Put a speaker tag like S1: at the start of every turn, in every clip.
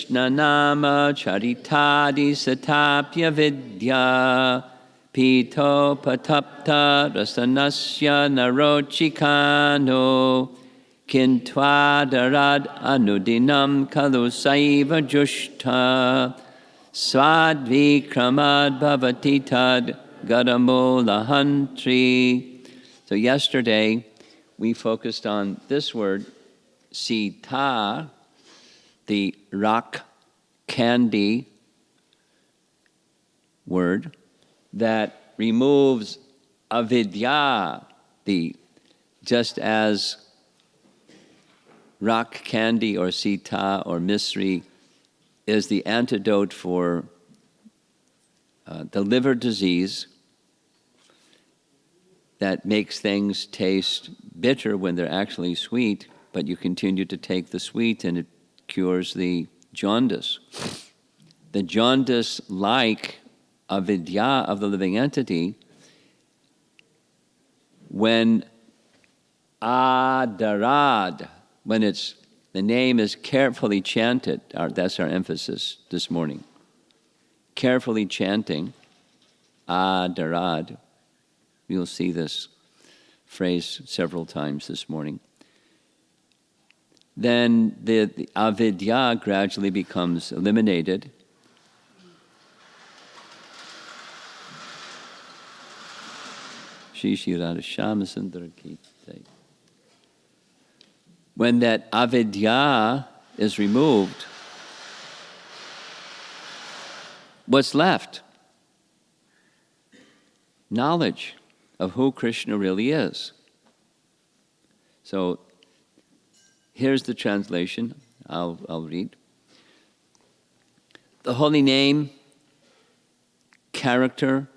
S1: Nama charitadi satapya vidya pito patapta rasanasya narochikano kintvadarad anudinam kalu saiva jushta swadvikramad bhavatitad gadamolahantri. So yesterday we focused on this word, sita, the rock candy word that removes avidya, just as rock candy or sita or misri is the antidote for the liver disease that makes things taste bitter when they're actually sweet, but you continue to take the sweet and it cures the jaundice. The jaundice-like avidya of the living entity, when adarad, when the name is carefully chanted, that's our emphasis this morning. Carefully chanting, adarad. You'll see this phrase several times this morning. Then the avidya gradually becomes eliminated. When that avidya is removed, what's left? Knowledge of who Krishna really is. So here's the translation. I'll read. The holy name, character,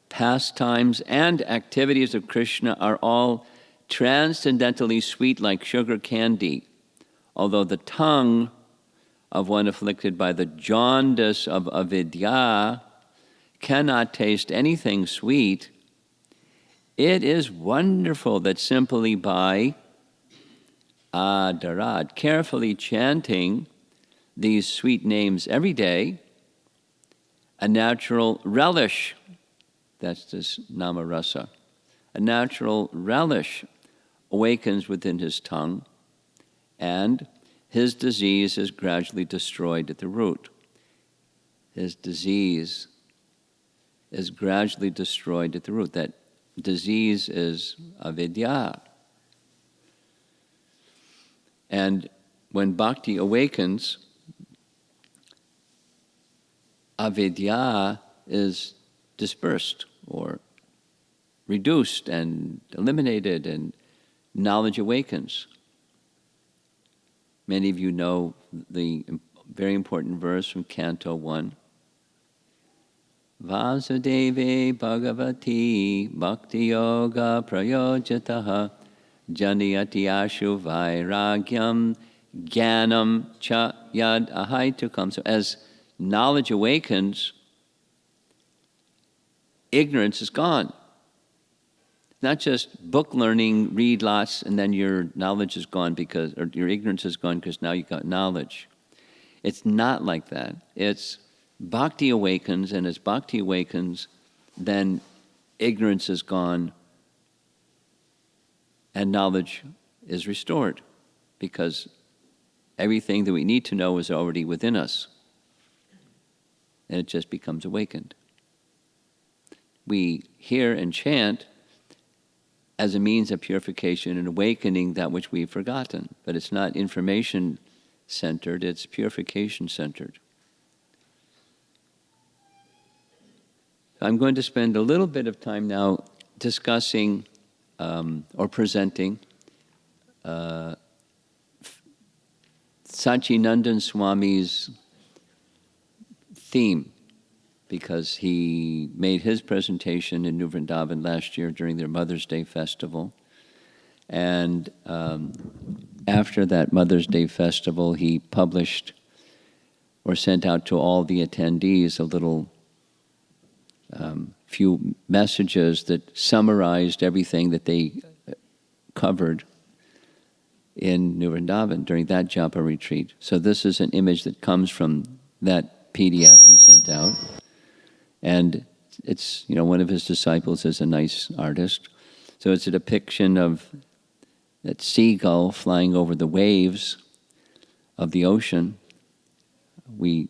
S1: pastimes, and activities of Krishna are all transcendentally sweet like sugar candy, although the tongue of one afflicted by the jaundice of avidya cannot taste anything sweet. It is wonderful that simply by adarad, carefully chanting these sweet names every day, a natural relish, that's this nama rasa, a natural relish awakens within his tongue, and his disease is gradually destroyed at the root. His disease is gradually destroyed at the root. That disease is avidya. And when bhakti awakens, avidya is dispersed or reduced and eliminated, and knowledge awakens. Many of you know the very important verse from Canto 1. Vasudeve Bhagavati Bhakti Yoga Prayojataha Janiyati Ashu Vairagyam Jnanam Cha Yad Ahaitukam. So as knowledge awakens, ignorance is gone. Not just book learning, read lots, and then your knowledge is gone or your ignorance is gone because now you've got knowledge. It's not like that. It's bhakti awakens, and as bhakti awakens, then ignorance is gone and knowledge is restored, because everything that we need to know is already within us, and it just becomes awakened. We hear and chant as a means of purification and awakening that which we've forgotten, but it's not information-centered, it's purification-centered. I'm going to spend a little bit of time now discussing or presenting Sachinandan Swami's theme, because he made his presentation in New Vrindavan last year during their Mother's Day festival. And after that Mother's Day festival, he published or sent out to all the attendees a little few messages that summarized everything that they covered in New Vrindavan during that Japa retreat. So this is an image that comes from that PDF he sent out. And it's, one of his disciples is a nice artist. So it's a depiction of that seagull flying over the waves of the ocean. We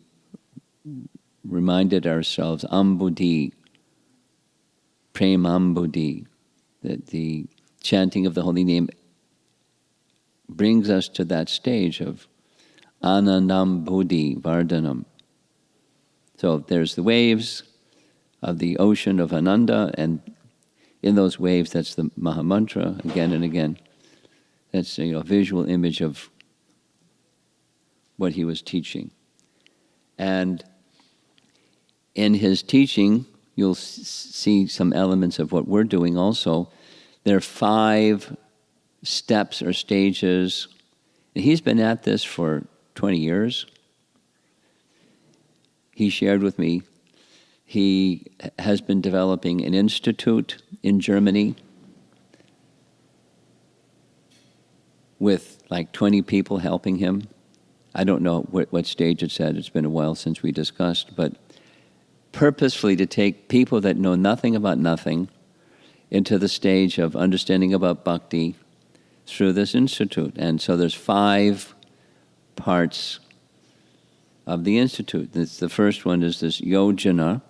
S1: reminded ourselves, Ambudhi, Premambudhi, that the chanting of the holy name brings us to that stage of Anandam Buddhi Vardhanam. So there's the waves of the ocean of Ananda, and in those waves, that's the Mahamantra again and again. That's a visual image of what he was teaching. And in his teaching, you'll see some elements of what we're doing also. There are 5 steps or stages. And he's been at this for 20 years. He shared with me, he has been developing an institute in Germany with like 20 people helping him. I don't know what stage it's at. It's been a while since we discussed, but purposefully to take people that know nothing about nothing into the stage of understanding about bhakti through this institute. And so there's 5 parts of the institute. The first one is this yojana,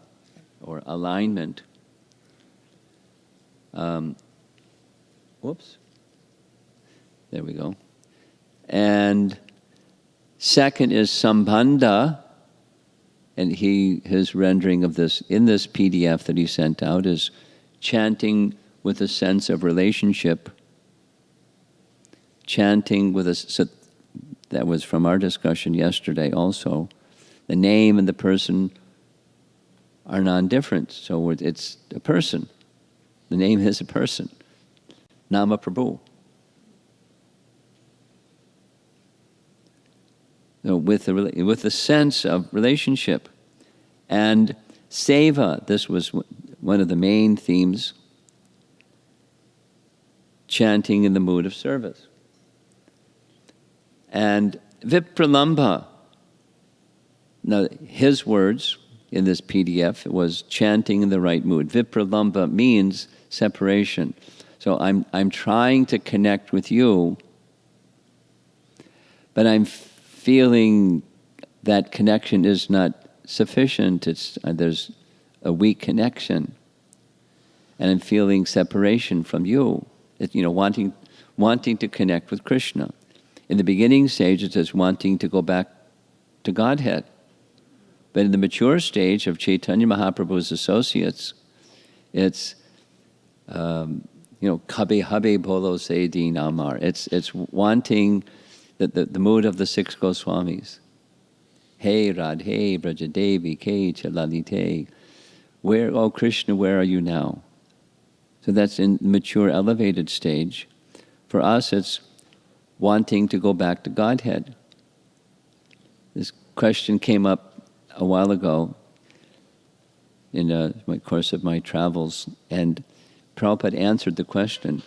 S1: or alignment. There we go. And second is sambandha, and his rendering of this in this PDF that he sent out is chanting with a sense of relationship. Chanting with a, so that was from our discussion yesterday also. The name and the person are non-different, so it's a person. The name is a person. Nama Prabhu. So with the sense of relationship. And seva, this was one of the main themes, chanting in the mood of service. And vipralambha, now his words in this PDF was chanting in the right mood. Vipralambha means separation. So I'm trying to connect with you, but I'm feeling that connection is not sufficient. There's a weak connection, and I'm feeling separation from you. Wanting to connect with Krishna. In the beginning stage, it says wanting to go back to Godhead. But in the mature stage of Chaitanya Mahaprabhu's associates, it's kabe habe bolo se din amar. It's wanting the mood of the 6 Goswamis. Hey Radhe Brajadevi Ke Chalalite. Where, oh Krishna, where are you now? So that's in mature elevated stage. For us, it's wanting to go back to Godhead. This question came up a while ago in my course of my travels, and Prabhupada answered the question.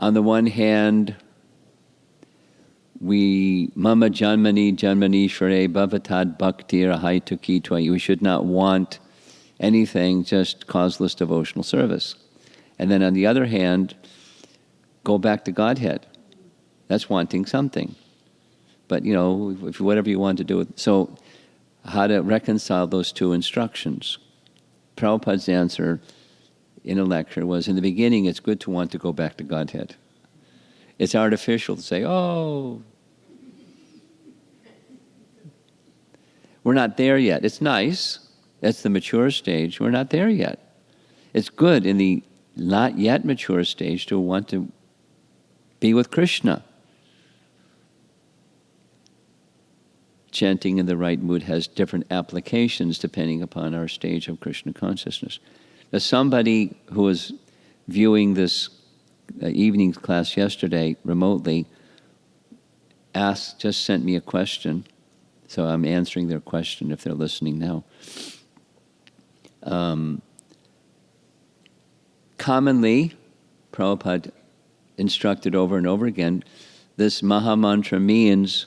S1: On the one hand, mama janmani shre bhavatad bhaktir ahaituki tvai. We should not want anything, just causeless devotional service. And then on the other hand, go back to Godhead. That's wanting something. But, if whatever you want to do. So, how to reconcile those 2 instructions? Prabhupada's answer in a lecture was, in the beginning, it's good to want to go back to Godhead. It's artificial to say, oh, we're not there yet. It's nice. That's the mature stage. We're not there yet. It's good in the not yet mature stage to want to be with Krishna. Chanting in the right mood has different applications depending upon our stage of Krishna consciousness. Now, somebody who was viewing this evening class yesterday remotely just sent me a question, so I'm answering their question if they're listening now. Commonly, Prabhupada instructed over and over again This Maha Mantra means,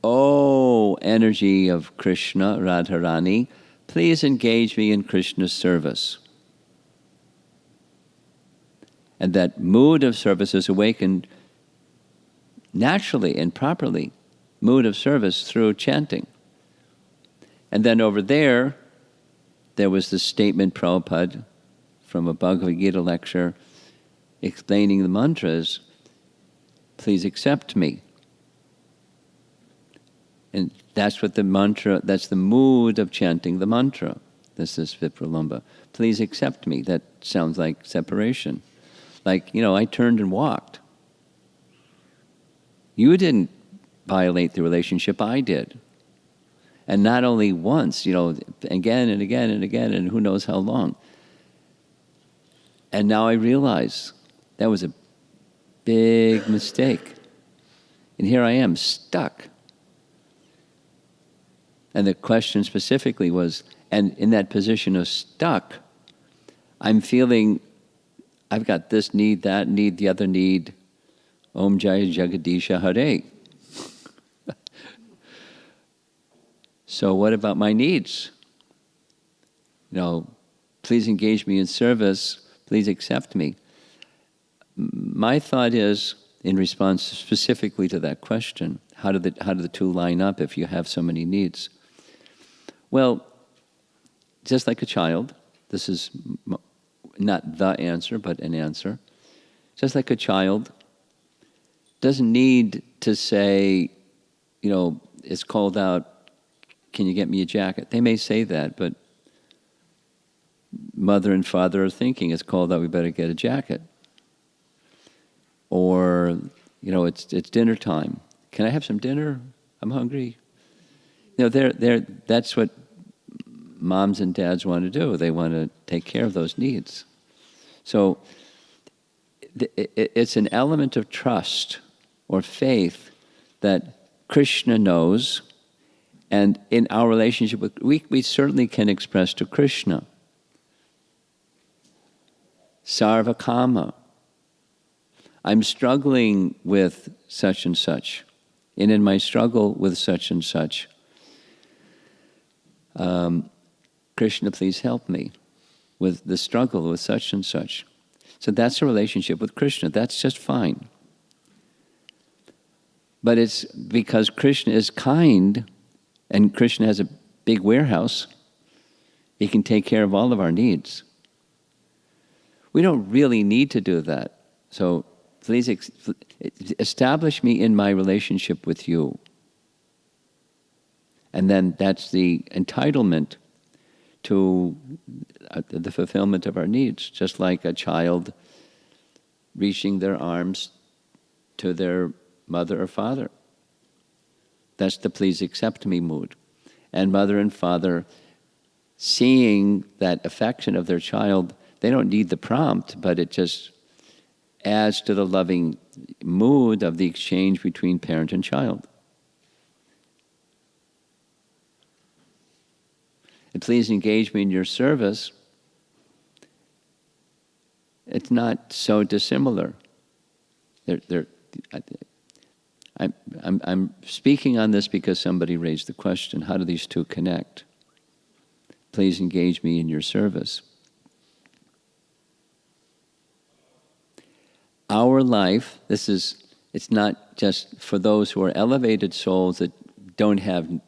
S1: "Oh, energy of Krishna, Radharani, please engage me in Krishna's service." And that mood of service is awakened naturally and properly, mood of service through chanting. And then over there was the statement, Prabhupada, from a Bhagavad Gita lecture, explaining the mantras, "Please accept me." And that's what the mantra, that's the mood of chanting the mantra. This is Vipralamba. Please accept me. That sounds like separation. Like, I turned and walked. You didn't violate the relationship, I did. And not only once, again and again and again, and who knows how long. And now I realize that was a big mistake. And here I am, stuck. And the question specifically was, and in that position of stuck, I'm feeling I've got this need, that need, the other need. Om Jaya Jagadisha Hare. So what about my needs? Please engage me in service. Please accept me. My thought is, in response specifically to that question, how do the two line up if you have so many needs? Well, just like a child, this is not the answer, but an answer. Just like a child doesn't need to say, it's called out, "Can you get me a jacket?" They may say that, but mother and father are thinking, it's called out, we better get a jacket. Or, it's dinner time. "Can I have some dinner? I'm hungry." That's what moms and dads want to do. They want to take care of those needs. So it's an element of trust or faith that Krishna knows, and in our relationship with, we certainly can express to Krishna, "Sarva Kama, I'm struggling with such and such, and in my struggle with such and such, Krishna, please help me with the struggle with such and such." So that's a relationship with Krishna. That's just fine. But it's because Krishna is kind, and Krishna has a big warehouse, he can take care of all of our needs. We don't really need to do that. So please establish me in my relationship with you. And then that's the entitlement to the fulfillment of our needs, just like a child reaching their arms to their mother or father. That's the "please accept me" mood. And mother and father, seeing that affection of their child, they don't need the prompt, but it just adds to the loving mood of the exchange between parent and child. And "please engage me in your service," it's not so dissimilar. I'm speaking on this because somebody raised the question, how do these two connect? "Please engage me in your service." Our life, it's not just for those who are elevated souls that don't have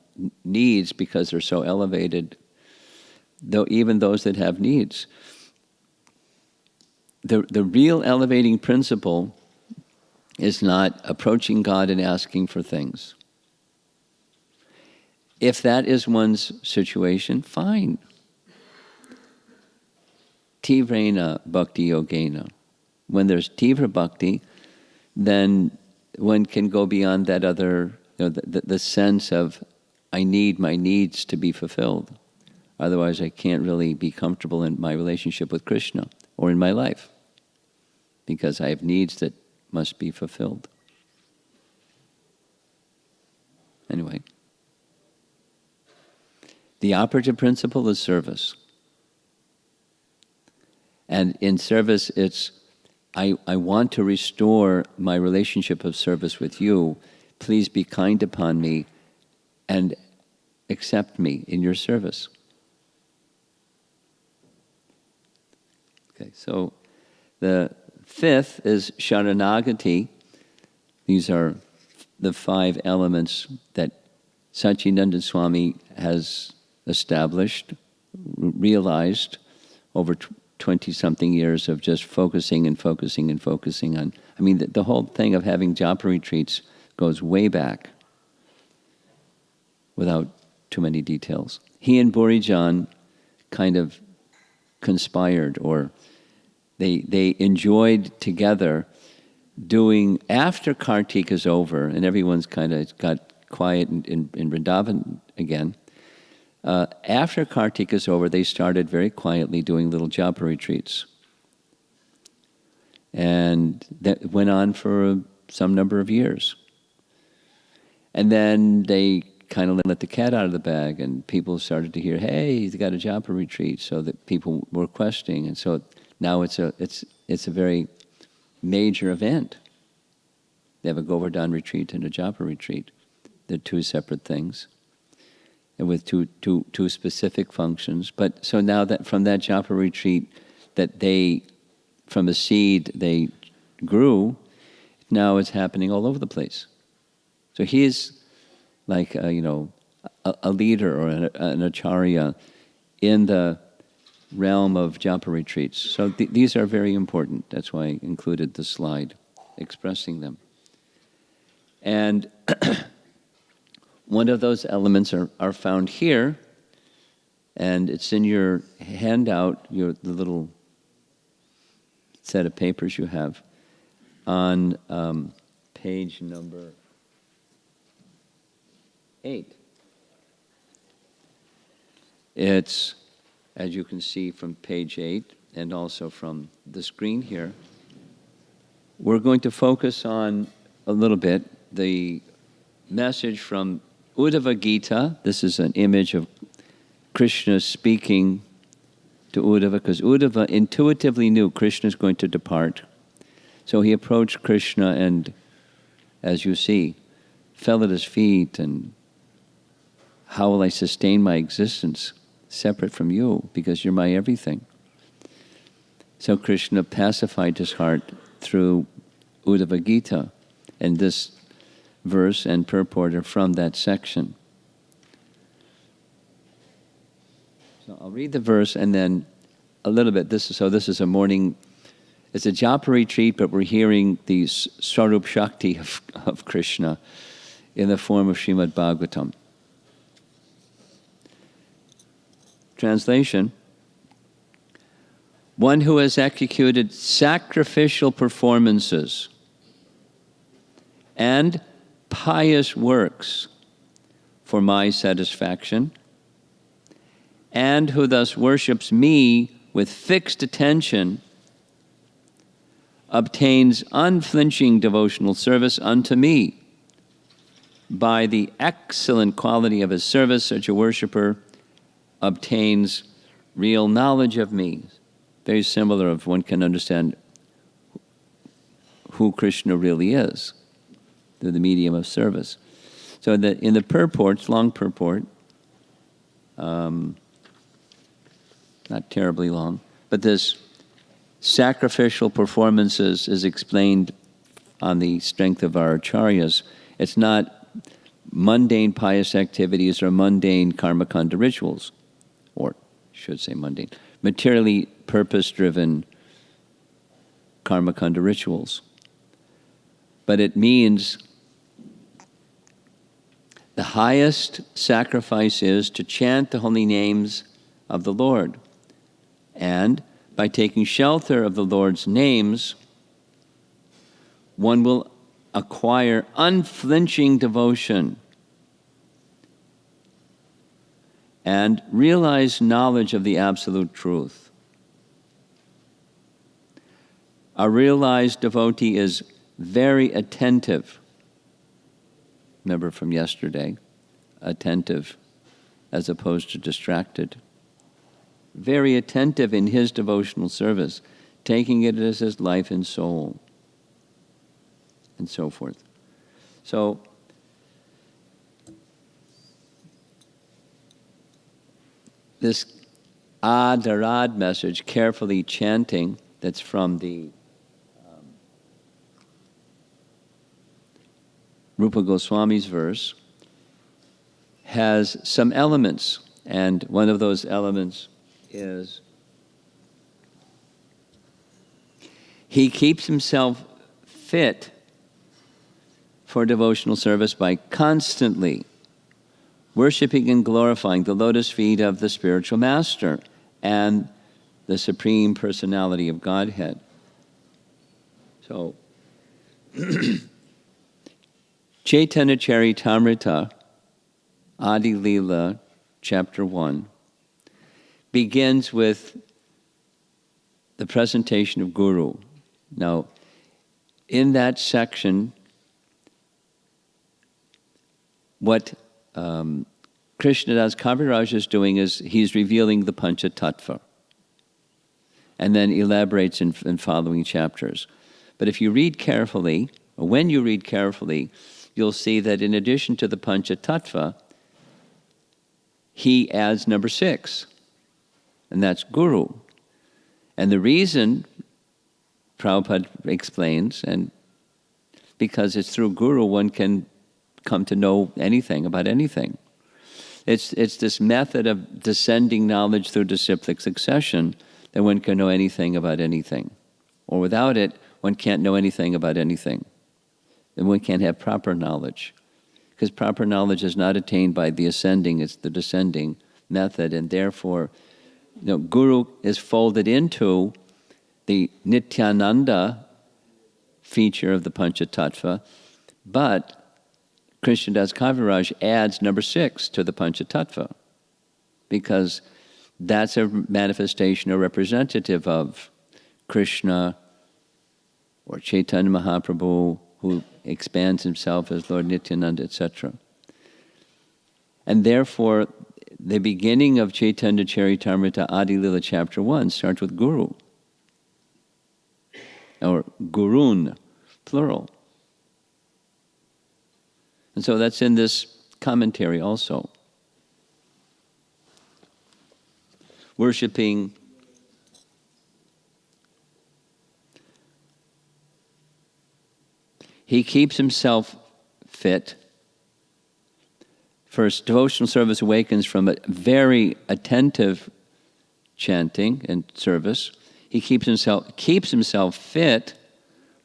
S1: needs because they're so elevated, though even those that have needs. The real elevating principle is not approaching God and asking for things. If that is one's situation, fine. Tivrena bhakti yogena. When there's tivra bhakti, then one can go beyond that other, the sense of, I need my needs to be fulfilled. Otherwise, I can't really be comfortable in my relationship with Krishna or in my life, because I have needs that must be fulfilled. Anyway, the operative principle is service. And in service, it's I want to restore my relationship of service with you. Please be kind upon me and accept me in your service. Okay, so the fifth is Sharanagati. These are the 5 elements that Satchidananda Swami has established, realized over 20-something years of just focusing and focusing and focusing on. I mean, the whole thing of having japa retreats goes way back without too many details. He and Burijan kind of conspired, or they enjoyed together doing, after Kartik is over and everyone's kind of got quiet in Vrindavan again, after Kartik is over, they started very quietly doing little japa retreats. And that went on for some number of years. And then they kind of let the cat out of the bag, and people started to hear, hey, he's got a japa retreat, so that people were questioning. And so now it's a very major event. They have a Govardhan retreat and a japa retreat. They're 2 separate things, and with two specific functions. But so now that from that japa retreat that they, from a seed they grew, now it's happening all over the place. So he is like a leader or an acharya in the realm of japa retreats. So these are very important. That's why I included the slide expressing them. And one of those elements are found here, and it's in your handout, the little set of papers you have, on page number 8. It's, as you can see from page 8, and also from the screen here, we're going to focus on a little bit the message from Uddhava Gita. This is an image of Krishna speaking to Uddhava, because Uddhava intuitively knew Krishna is going to depart. So he approached Krishna and, as you see, fell at his feet, and how will I sustain my existence separate from you, because you're my everything? So Krishna pacified his heart through Uddhava Gita, and this verse and purport are from that section. So I'll read the verse and then a little bit. This is a morning, it's a japa retreat, but we're hearing the Swarup Shakti of Krishna in the form of Srimad Bhagavatam. Translation: one who has executed sacrificial performances and pious works for my satisfaction, and who thus worships me with fixed attention, obtains unflinching devotional service unto me. By the excellent quality of his service, such a worshipper obtains real knowledge of me. Very similar, if one can understand who Krishna really is through the medium of service. So in the purports, long purport, not terribly long, but this sacrificial performances is explained on the strength of our acharyas. It's not mundane pious activities or mundane karmakanda rituals, or I should say mundane, materially purpose-driven karmakanda rituals. But it means the highest sacrifice is to chant the holy names of the Lord. And by taking shelter of the Lord's names, one will acquire unflinching devotion and realize knowledge of the absolute truth. A realized devotee is very attentive. Remember from yesterday, attentive as opposed to distracted. Very attentive in his devotional service, taking it as his life and soul, and so forth. So, this Adarad message, carefully chanting, that's from the Rupa Goswami's verse, has some elements, and one of those elements is he keeps himself fit for devotional service by constantly worshiping and glorifying the lotus feet of the spiritual master and the Supreme Personality of Godhead. So, Chaitanya Charitamrita, Adi Lila, chapter 1, begins with the presentation of Guru. Now, in that section, what Krishnadas Kaviraj is doing is he's revealing the Pancha Tattva, and then elaborates in following chapters. But if you read carefully, or when you read carefully, you'll see that in addition to the Pancha Tattva, he adds number 6, and that's Guru. And the reason, Prabhupada explains, and because it's through Guru one can come to know anything about anything. It's this method of descending knowledge through disciplic succession that one can know anything about anything. Or without it, one can't know anything about anything. And one can't have proper knowledge. Because proper knowledge is not attained by the ascending, it's the descending method. And therefore, Guru is folded into the Nityananda feature of the Panchatattva, but Krishnadas Kaviraj adds number 6 to the Panchatattva, because that's a manifestation or representative of Krishna or Chaitanya Mahaprabhu, who expands himself as Lord Nityananda, etc. And therefore, the beginning of Chaitanya Charitamrita Adi Lila chapter 1 starts with Guru, or Gurun, plural. And so that's in this commentary also. Worshipping he keeps himself fit. First, devotional service awakens from a very attentive chanting and service. He keeps himself fit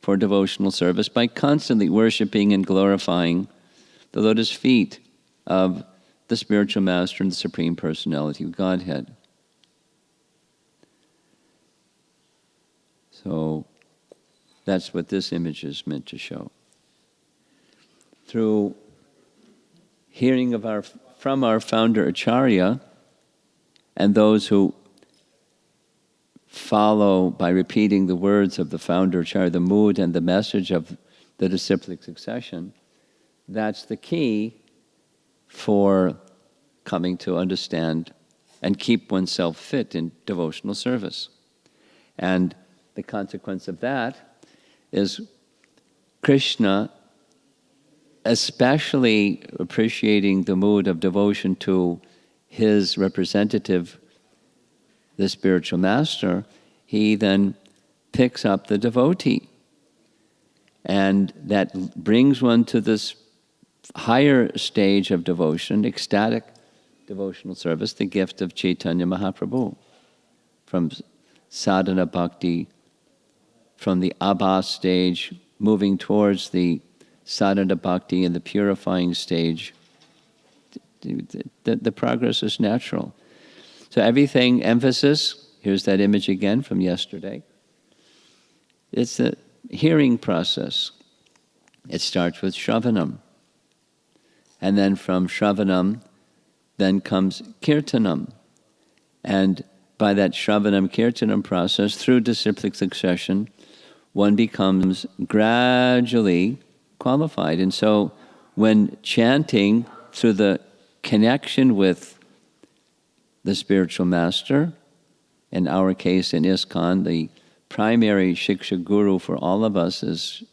S1: for devotional service by constantly worshiping and glorifying the lotus feet of the spiritual master and the Supreme Personality of Godhead. So that's what this image is meant to show. Through hearing from our founder Acharya and those who follow by repeating the words of the founder Acharya, the mood and the message of the disciplic succession, that's the key for coming to understand and keep oneself fit in devotional service. And the consequence of that is Krishna, especially appreciating the mood of devotion to his representative, the spiritual master, he then picks up the devotee. And that brings one to this higher stage of devotion, ecstatic devotional service, the gift of Chaitanya Mahaprabhu. From sadhana bhakti, from the abha stage, moving towards the sadhana bhakti and the purifying stage, the progress is natural. So everything, emphasis, here's that image again from yesterday. It's a hearing process. It starts with Shravanam. And then from Shravanam, then comes Kirtanam. And by that Shravanam Kirtanam process, through disciplic succession, one becomes gradually qualified. And so when chanting through the connection with the spiritual master, in our case in ISKCON, the primary Shiksha Guru for all of us is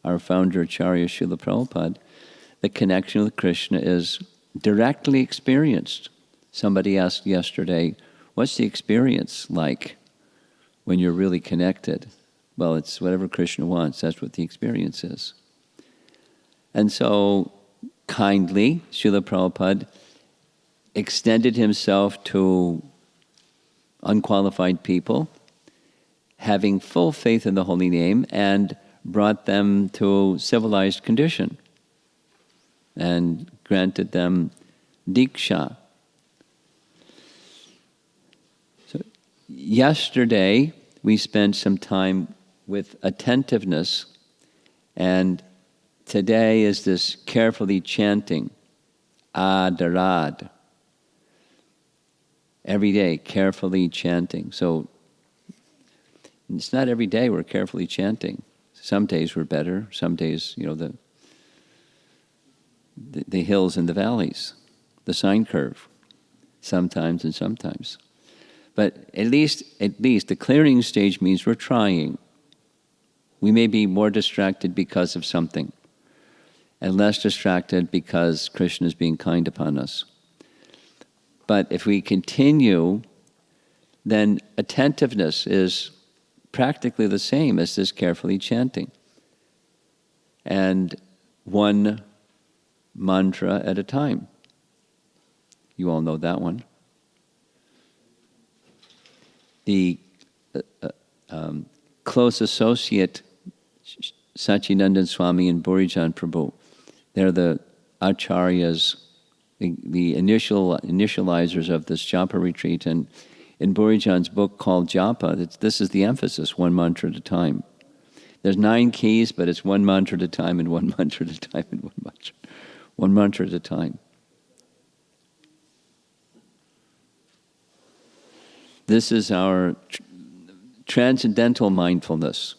S1: our founder, Acharya Srila Prabhupada. The connection with Krishna is directly experienced. Somebody asked yesterday, what's the experience like when you're really connected? Well, it's whatever Krishna wants. That's what the experience is. And so, kindly, Srila Prabhupada extended himself to unqualified people, having full faith in the holy name, and brought them to civilized condition and granted them diksha. So yesterday we spent some time with attentiveness, and today is this carefully chanting, adarad. Every day, carefully chanting. So it's not every day we're carefully chanting. Some days we're better. Some days, the hills and the valleys, the sine curve, sometimes and sometimes. But at least the clearing stage means we're trying. We may be more distracted because of something, and less distracted because Krishna is being kind upon us. But if we continue, then attentiveness is practically the same as this carefully chanting. And one mantra at a time. You all know that one. The close associate, Sachinandan Swami and Burijan Prabhu, they're the acharyas, the initializers of this Japa retreat. And in Burijan's book called Japa, this is the emphasis, one mantra at a time. There's 9 keys, but it's one mantra at a time and one mantra at a time and one mantra. One mantra at a time. This is our transcendental mindfulness.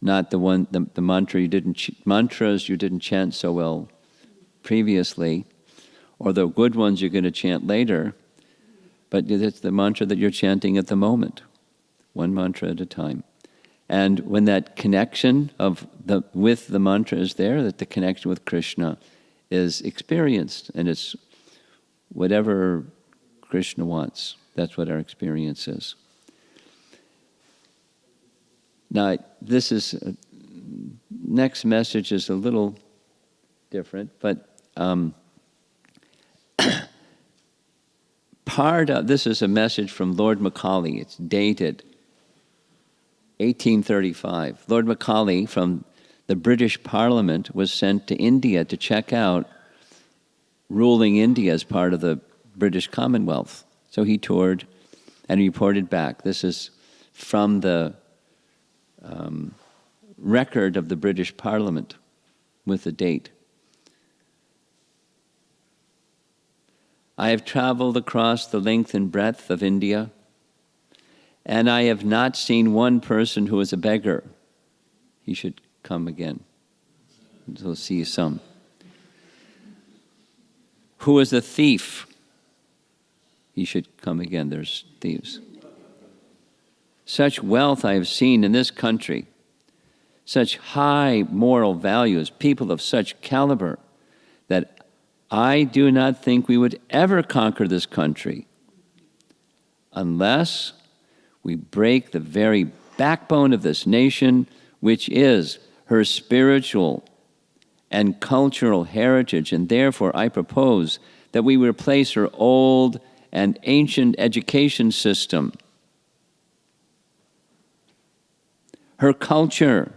S1: Not the mantra mantras you didn't chant so well previously, or the good ones you're going to chant later, but it's the mantra that you're chanting at the moment, one mantra at a time. And when that connection with the mantra is there, that the connection with Krishna is experienced, and it's whatever Krishna wants. That's what our experience is. Now, next message is a little different, but this is a message from Lord Macaulay. It's dated 1835. Lord Macaulay from the British Parliament was sent to India to check out ruling India as part of the British Commonwealth. So he toured and reported back. This is from the record of the British Parliament with the date. I have traveled across the length and breadth of India, and I have not seen one person who is a beggar. He should come again. So we'll see some. Who is a thief? He should come again. There's thieves. Such wealth I have seen in this country, such high moral values, people of such caliber, that I do not think we would ever conquer this country unless we break the very backbone of this nation, which is her spiritual and cultural heritage. And therefore I propose that we replace her old and ancient education system, her culture.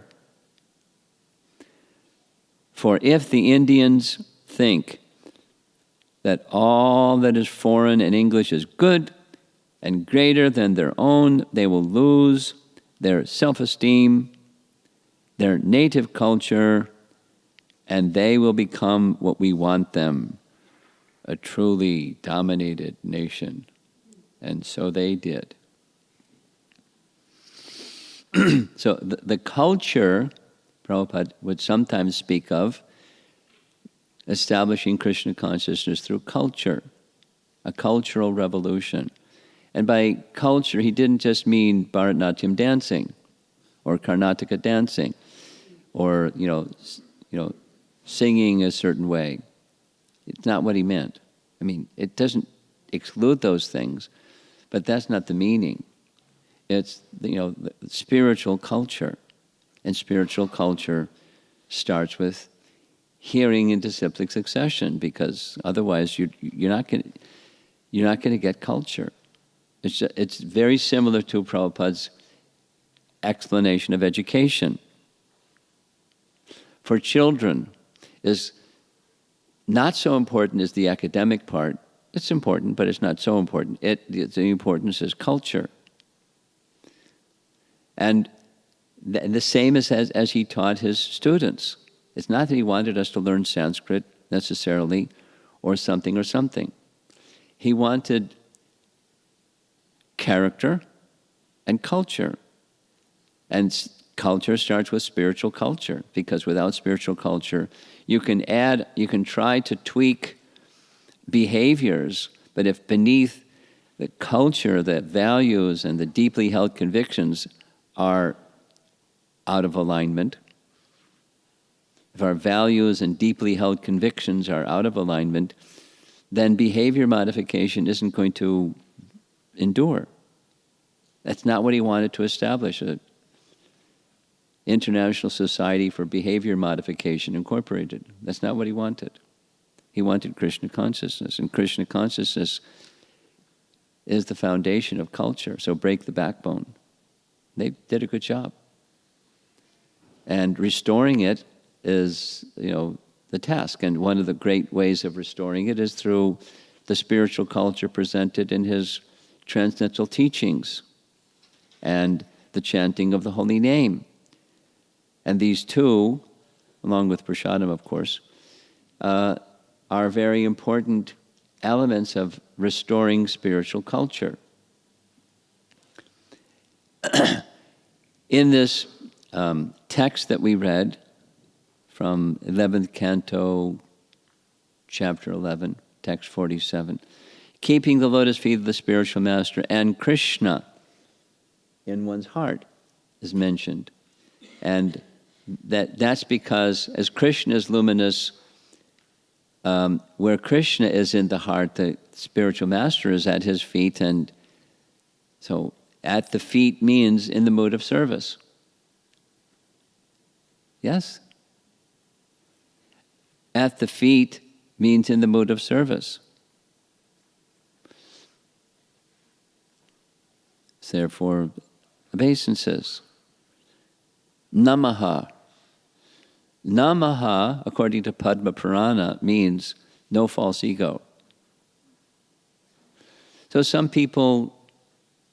S1: For if the Indians think that all that is foreign and English is good and greater than their own, they will lose their self-esteem, their native culture, and they will become what we want them, a truly dominated nation. And so they did. So the culture, Prabhupada would sometimes speak of establishing Krishna consciousness through culture, a cultural revolution. And by culture, he didn't just mean Bharatanatyam dancing or Karnataka dancing or, singing a certain way. It's not what he meant. I mean, it doesn't exclude those things, but that's not the meaning. It's, the spiritual culture. And spiritual culture starts with hearing in disciplic succession, because otherwise you're not going to get culture. It's very similar to Prabhupada's explanation of education. For children, is not so important as the academic part. It's important, but it's not so important. The importance is culture. And the same as he taught his students. It's not that he wanted us to learn Sanskrit necessarily, or something. He wanted character and culture. And culture starts with spiritual culture, because without spiritual culture, you can try to tweak behaviors, but if beneath the culture, the values and the deeply held convictions are out of alignment, if our values and deeply held convictions are out of alignment, then behavior modification isn't going to endure. That's not what he wanted to establish, an International Society for Behavior Modification Incorporated. That's not what he wanted. He wanted Krishna consciousness, and Krishna consciousness is the foundation of culture, so break the backbone. They did a good job. And restoring it is, the task. And one of the great ways of restoring it is through the spiritual culture presented in his transcendental teachings and the chanting of the holy name. And these two, along with prasadam, of course, are very important elements of restoring spiritual culture. In this text that we read from 11th Canto, Chapter 11, Text 47, keeping the lotus feet of the spiritual master and Krishna in one's heart is mentioned. And that's because as Krishna is luminous, where Krishna is in the heart, the spiritual master is at his feet. And so at the feet means in the mood of service. Yes? At the feet means in the mood of service. Therefore, obeisances. Namaha. Namaha, according to Padma Purana, means no false ego. So some people,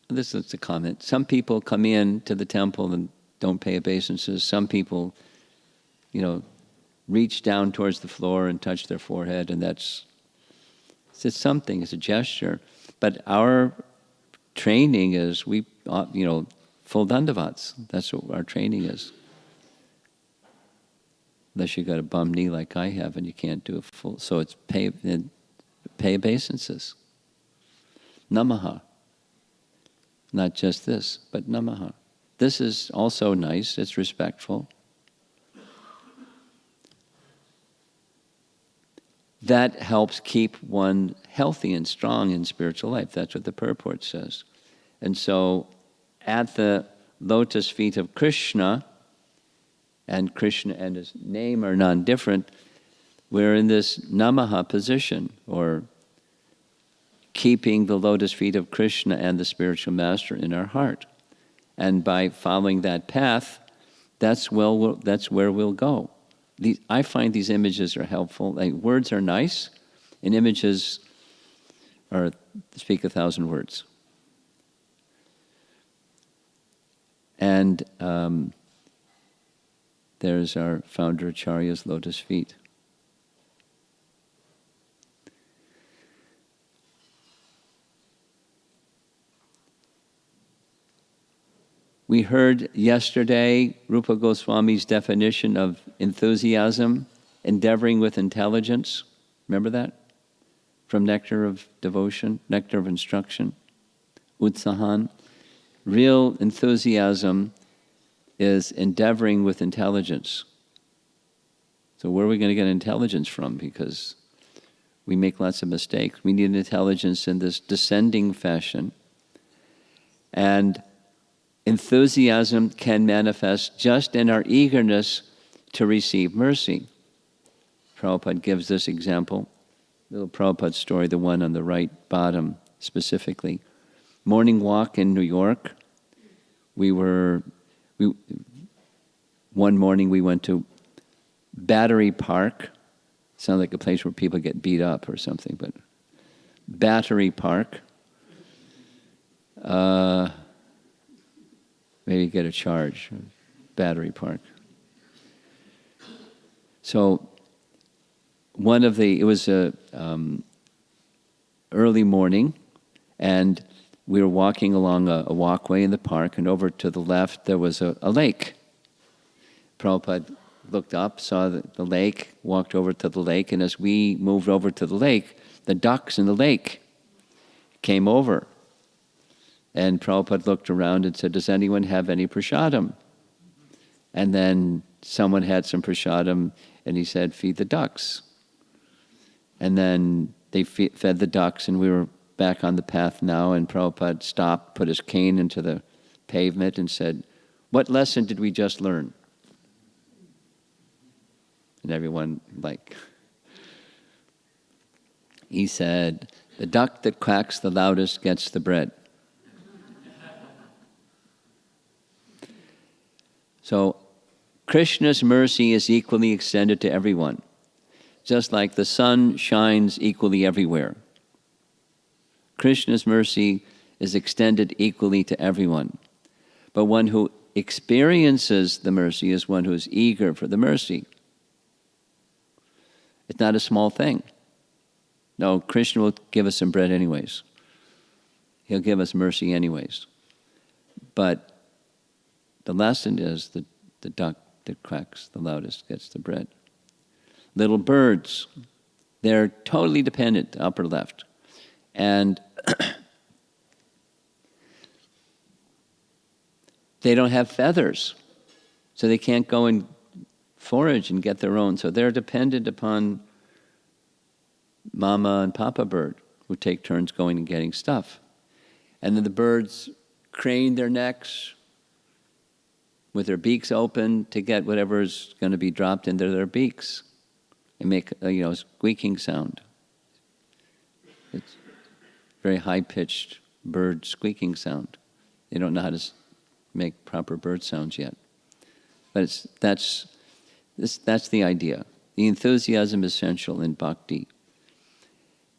S1: this is a comment, some people come in to the temple and don't pay obeisances. Some people, reach down towards the floor and touch their forehead, and it's something, it's a gesture. But our training is, full dandavats. That's what our training is. Unless you got a bum knee like I have and you can't do a full, so it's pay obeisances. Namaha. Not just this, but namaha. This is also nice, it's respectful. That helps keep one healthy and strong in spiritual life. That's what the purport says. And so, at the lotus feet of Krishna, and Krishna and his name are non-different, we're in this namaha position, or keeping the lotus feet of Krishna and the spiritual master in our heart. And by following that path, that's where we'll go. I find these images are helpful. Words are nice, and images speak 1,000 words. And there's our founder Acharya's lotus feet. We heard yesterday Rupa Goswami's definition of enthusiasm, endeavoring with intelligence. Remember that? From Nectar of Devotion, Nectar of Instruction. utsahan. Real enthusiasm is endeavoring with intelligence. So where are we going to get intelligence from? Because we make lots of mistakes. We need intelligence in this descending fashion. And enthusiasm can manifest just in our eagerness to receive mercy. Prabhupada gives this example, little Prabhupada story, the one on the right bottom specifically. Morning walk in New York. One morning we went to Battery Park. Sounds like a place where people get beat up or something, but Battery Park. Maybe get a charge. Battery Park. So it was a early morning, and we were walking along a walkway in the park, and over to the left there was a lake. Prabhupada looked up, saw the lake, walked over to the lake, and as we moved over to the lake, the ducks in the lake came over. And Prabhupada looked around and said, "Does anyone have any prasadam?" And then someone had some prasadam, and he said, "Feed the ducks." And then they fed the ducks, and we were back on the path now, and Prabhupada stopped, put his cane into the pavement, and said, "What lesson did we just learn?" And everyone, he said, "The duck that quacks the loudest gets the bread." So, Krishna's mercy is equally extended to everyone, just like the sun shines equally everywhere. Krishna's mercy is extended equally to everyone. But one who experiences the mercy is one who is eager for the mercy. It's not a small thing. No, Krishna will give us some bread anyways. He'll give us mercy anyways. But the lesson is the duck that quacks the loudest gets the bread. Little birds, they're totally dependent, upper left. And they don't have feathers, so they can't go and forage and get their own. So they're dependent upon Mama and Papa bird, who take turns going and getting stuff. And then the birds crane their necks with their beaks open to get whatever's going to be dropped into their beaks. They make a squeaking sound. It's very high-pitched bird squeaking sound. They don't know how to make proper bird sounds yet. But that's the idea. The enthusiasm is essential in bhakti.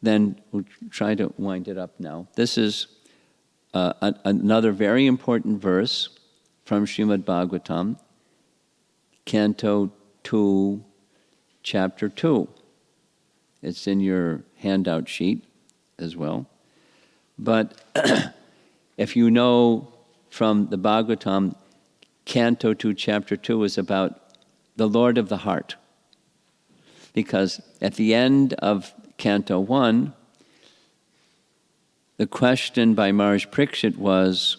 S1: Then we'll try to wind it up now. This is another very important verse from Srimad Bhagavatam, Canto 2, Chapter 2. It's in your handout sheet as well. But if you know from the Bhagavatam, Canto 2, Chapter 2 is about the Lord of the heart. Because at the end of Canto 1, the question by Maharaj Parikshit was,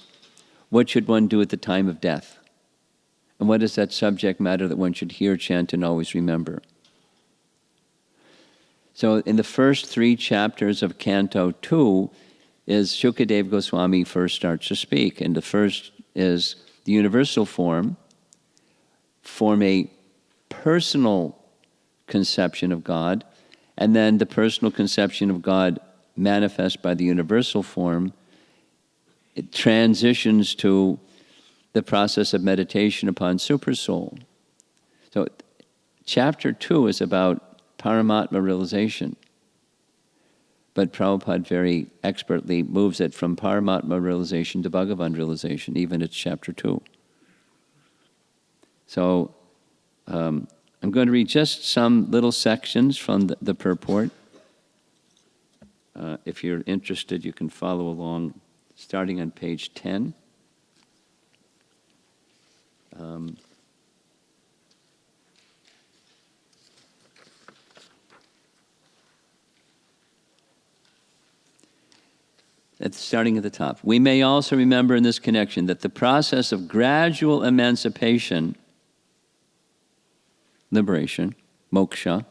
S1: what should one do at the time of death? And what is that subject matter that one should hear, chant, and always remember? So in the first 3 chapters of Canto 2 is Shukadev Goswami first starts to speak. And the first is the universal form a personal conception of God, and then the personal conception of God manifest by the universal form. It transitions to the process of meditation upon Supersoul. So chapter 2 is about Paramatma realization. But Prabhupada very expertly moves it from Paramatma realization to Bhagavan realization, even at chapter 2. So I'm going to read just some little sections from the purport. If you're interested, you can follow along starting on page 10. starting at the top. We may also remember in this connection that the process of gradual emancipation, liberation, moksha,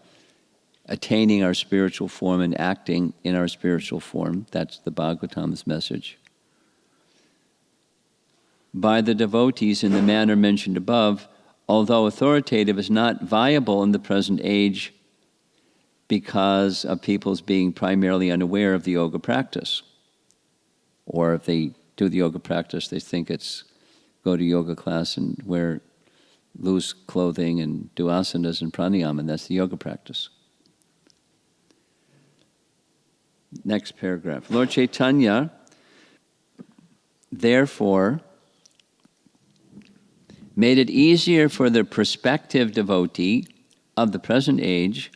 S1: attaining our spiritual form and acting in our spiritual form, that's the Bhagavatam's message, by the devotees in the manner mentioned above, although authoritative, is not viable in the present age because of people's being primarily unaware of the yoga practice. Or if they do the yoga practice, they think it's go to yoga class and wear loose clothing and do asanas and pranayama, and that's the yoga practice. Next paragraph. Lord Chaitanya, therefore, made it easier for the prospective devotee of the present age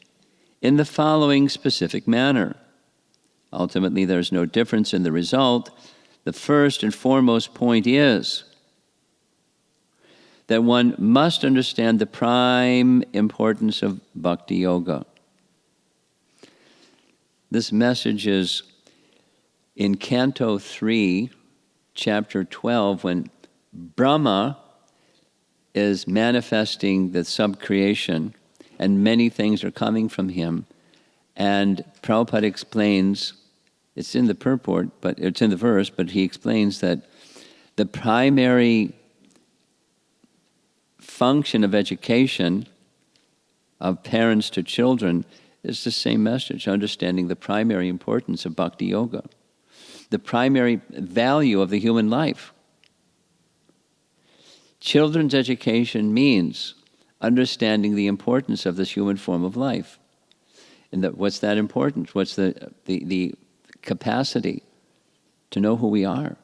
S1: in the following specific manner. Ultimately, there's no difference in the result. The first and foremost point is that one must understand the prime importance of bhakti yoga. This message is in Canto 3, Chapter 12, when Brahma is manifesting the subcreation and many things are coming from him. And Prabhupada explains, it's in the purport, but it's in the verse, but he explains that the primary function of education of parents to children is the same message, understanding the primary importance of bhakti yoga, the primary value of the human life. Children's education means understanding the importance of this human form of life. And what's that importance? What's the capacity to know who we are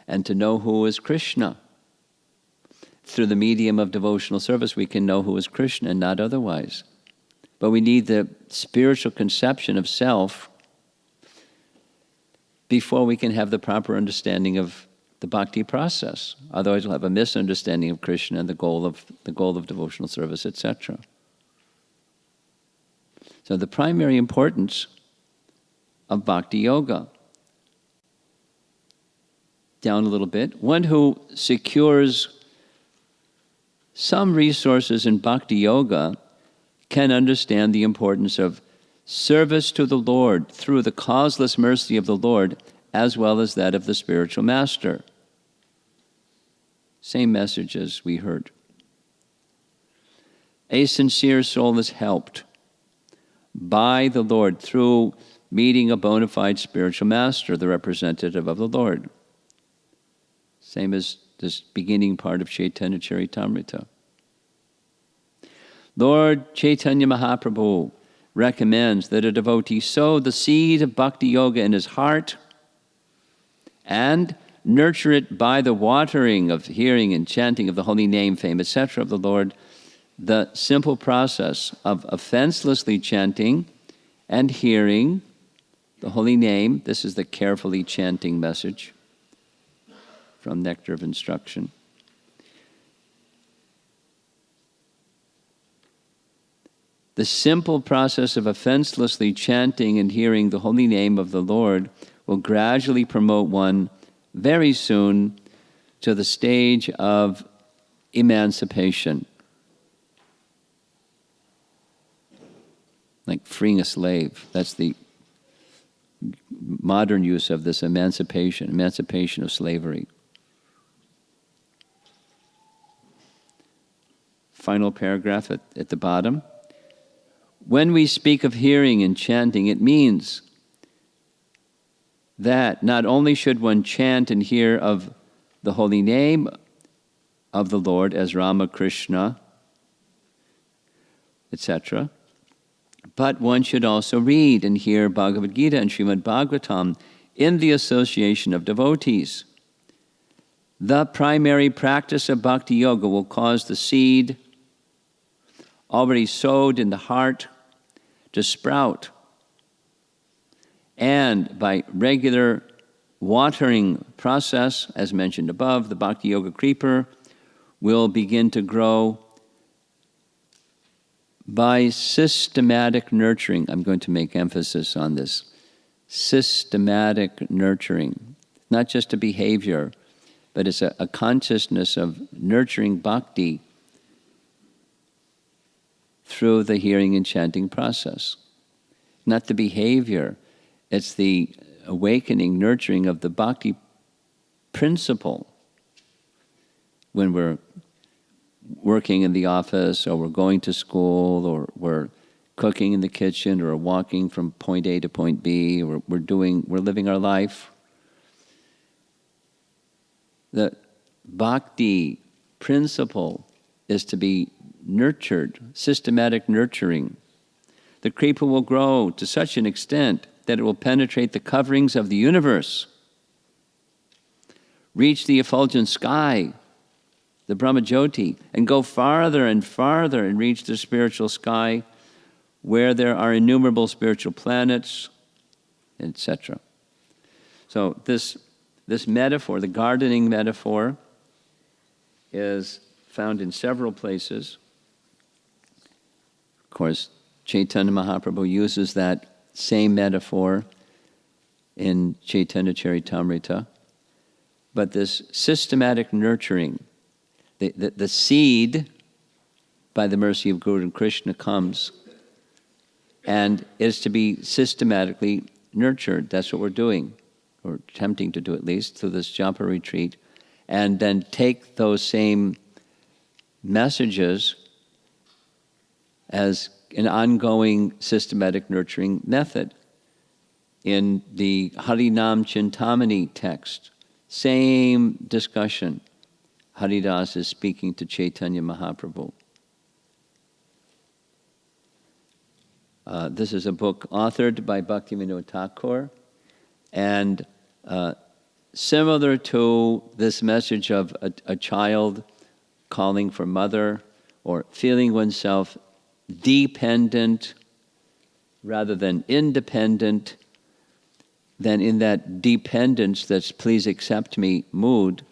S1: and to know who is Krishna. Through the medium of devotional service, we can know who is Krishna and not otherwise. But we need the spiritual conception of self before we can have the proper understanding of the bhakti process. Otherwise, we'll have a misunderstanding of Krishna and the goal of devotional service, etc. So the primary importance of bhakti yoga. Down a little bit. One who secures some resources in bhakti yoga can understand the importance of service to the Lord through the causeless mercy of the Lord, as well as that of the spiritual master. Same message as we heard. A sincere soul is helped by the Lord through meeting a bona fide spiritual master, the representative of the Lord. Same as this beginning part of Chaitanya Charitamrita. Lord Chaitanya Mahaprabhu recommends that a devotee sow the seed of bhakti yoga in his heart and nurture it by the watering of hearing and chanting of the holy name, fame, etc. of the Lord. The simple process of offenselessly chanting and hearing the holy name, this is the carefully chanting message from Nectar of Instruction. The simple process of offenselessly chanting and hearing the holy name of the Lord will gradually promote one very soon to the stage of emancipation. Like freeing a slave. That's the modern use of this emancipation of slavery. Final paragraph at the bottom. When we speak of hearing and chanting, it means that not only should one chant and hear of the holy name of the Lord as Rama, Krishna, etc., but one should also read and hear Bhagavad Gita and Srimad Bhagavatam in the association of devotees. The primary practice of bhakti yoga will cause the seed already sowed in the heart to sprout. And by regular watering process, as mentioned above, the bhakti yoga creeper will begin to grow by systematic nurturing. I'm going to make emphasis on this systematic nurturing, not just a behavior, but it's a consciousness of nurturing bhakti through the hearing and chanting process. Not the behavior, it's the awakening, nurturing of the bhakti principle when we're working in the office, or we're going to school, or we're cooking in the kitchen, or walking from point A to point B, or we're living our life. The bhakti principle is to be nurtured, systematic nurturing. The kripa will grow to such an extent that it will penetrate the coverings of the universe, reach the effulgent sky, the Brahmajyoti, and go farther and farther and reach the spiritual sky where there are innumerable spiritual planets, etc. So this metaphor, the gardening metaphor, is found in several places. Of course, Chaitanya Mahaprabhu uses that same metaphor in Chaitanya Charitamrita. But this systematic nurturing, the seed, by the mercy of Guru and Krishna, comes and is to be systematically nurtured. That's what we're doing, or attempting to do at least, through this Japa retreat, and then take those same messages as an ongoing systematic nurturing method. In the Harinam Chintamani text, same discussion. Haridas is speaking to Chaitanya Mahaprabhu. This is a book authored by Bhaktivinoda Thakur, and similar to this message of a child calling for mother, or feeling oneself dependent rather than independent, then in that dependence, that's please accept me mood,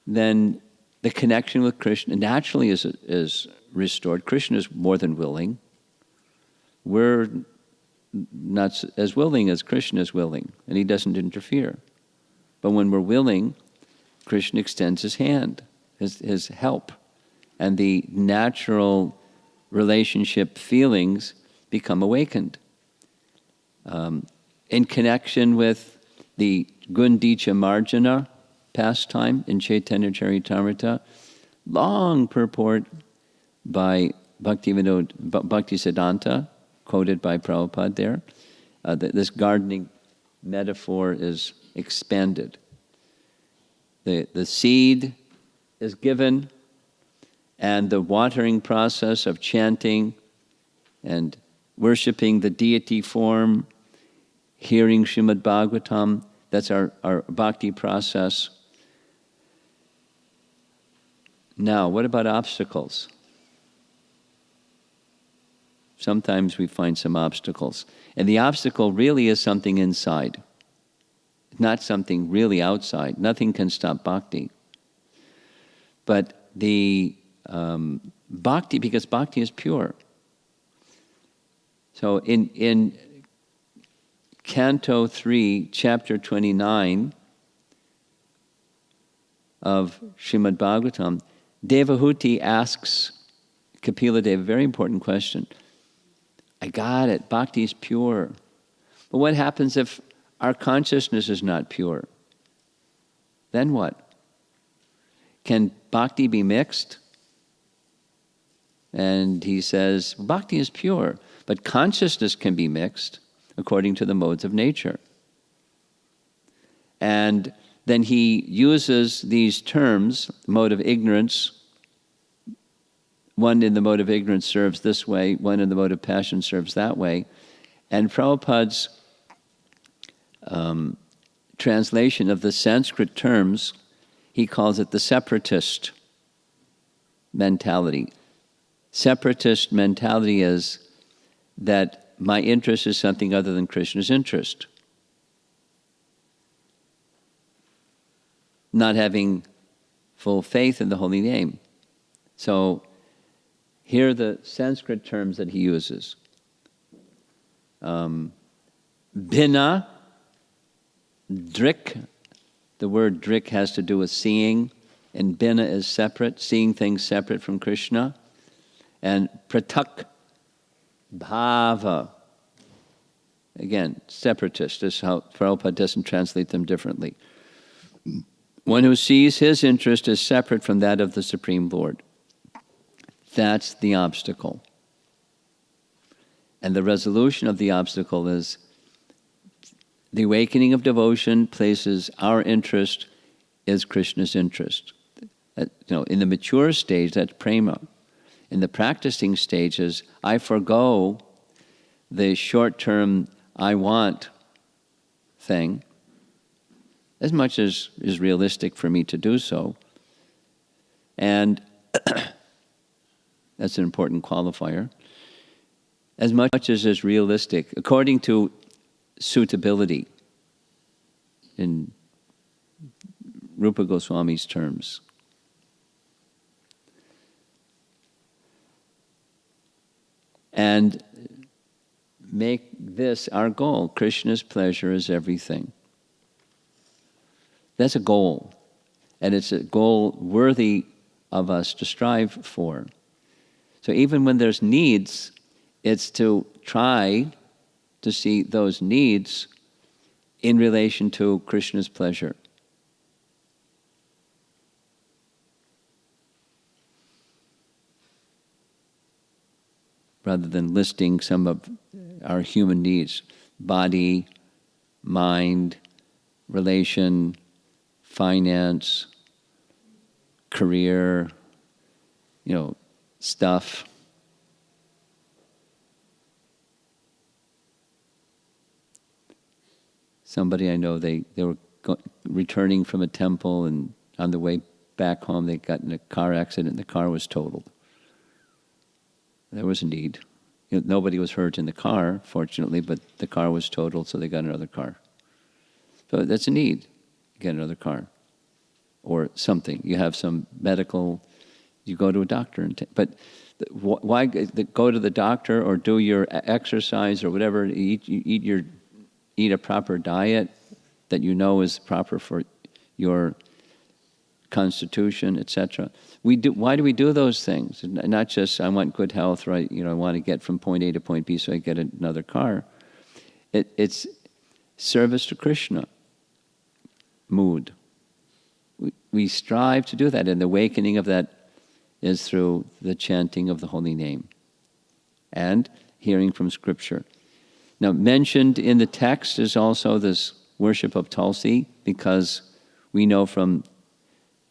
S1: then the connection with Krishna naturally is restored. Krishna is more than willing. We're not as willing as Krishna is willing, and he doesn't interfere. But when we're willing, Krishna extends his hand, his help, and the natural relationship feelings become awakened. In connection with the Gundicha Marjana pastime in Chaitanya Charitamrita, long purport by Bhaktisiddhanta, quoted by Prabhupada there, this gardening metaphor is expanded. The seed is given, and the watering process of chanting and worshipping the deity form, hearing Srimad Bhagavatam, that's our bhakti process. Now, what about obstacles? Sometimes we find some obstacles. And the obstacle really is something inside, not something really outside. Nothing can stop bhakti. But the bhakti, because bhakti is pure. So in Canto 3, Chapter 29 of Srimad Bhagavatam, Devahuti asks Kapila Deva a very important question. I got it, bhakti is pure. But what happens if our consciousness is not pure? Then what? Can bhakti be mixed? And he says, bhakti is pure, but consciousness can be mixed according to the modes of nature. And then he uses these terms, mode of ignorance. One in the mode of ignorance serves this way, one in the mode of passion serves that way. And Prabhupada's translation of the Sanskrit terms, he calls it the separatist mentality. Separatist mentality is that my interest is something other than Krishna's interest. Not having full faith in the holy name. So here are the Sanskrit terms that he uses. Bhina Drik, the word drik has to do with seeing, and bina is separate, seeing things separate from Krishna. And pratak bhava, again, separatist. This is how Prabhupada doesn't translate them differently. One who sees his interest as separate from that of the Supreme Lord. That's the obstacle. And the resolution of the obstacle is the awakening of devotion places our interest as Krishna's interest. In the mature stage, that's prema. In the practicing stages, I forgo the short-term I want thing, as much as is realistic for me to do so. And that's an important qualifier. As much as is realistic, according to suitability, in Rupa Goswami's terms. And make this our goal. Krishna's pleasure is everything. That's a goal. And it's a goal worthy of us to strive for. So even when there's needs, it's to try to see those needs in relation to Krishna's pleasure. Rather than listing some of our human needs, body, mind, relation, finance, career, stuff. Somebody I know, they were returning from a temple, and on the way back home they got in a car accident and the car was totaled. There was a need. Nobody was hurt in the car, fortunately, but the car was totaled, so they got another car. So that's a need. Get another car. Or something. You have some medical, you go to a doctor. But why go to the doctor or do your exercise or whatever, eat a proper diet that you know is proper for your constitution, etc. Why do we do those things? Not just I want good health, right? I want to get from point A to point B, so I get another car. It's service to Krishna mood. We strive to do that, and the awakening of that is through the chanting of the holy name and hearing from Scripture. Now, mentioned in the text is also this worship of Tulsi, because we know from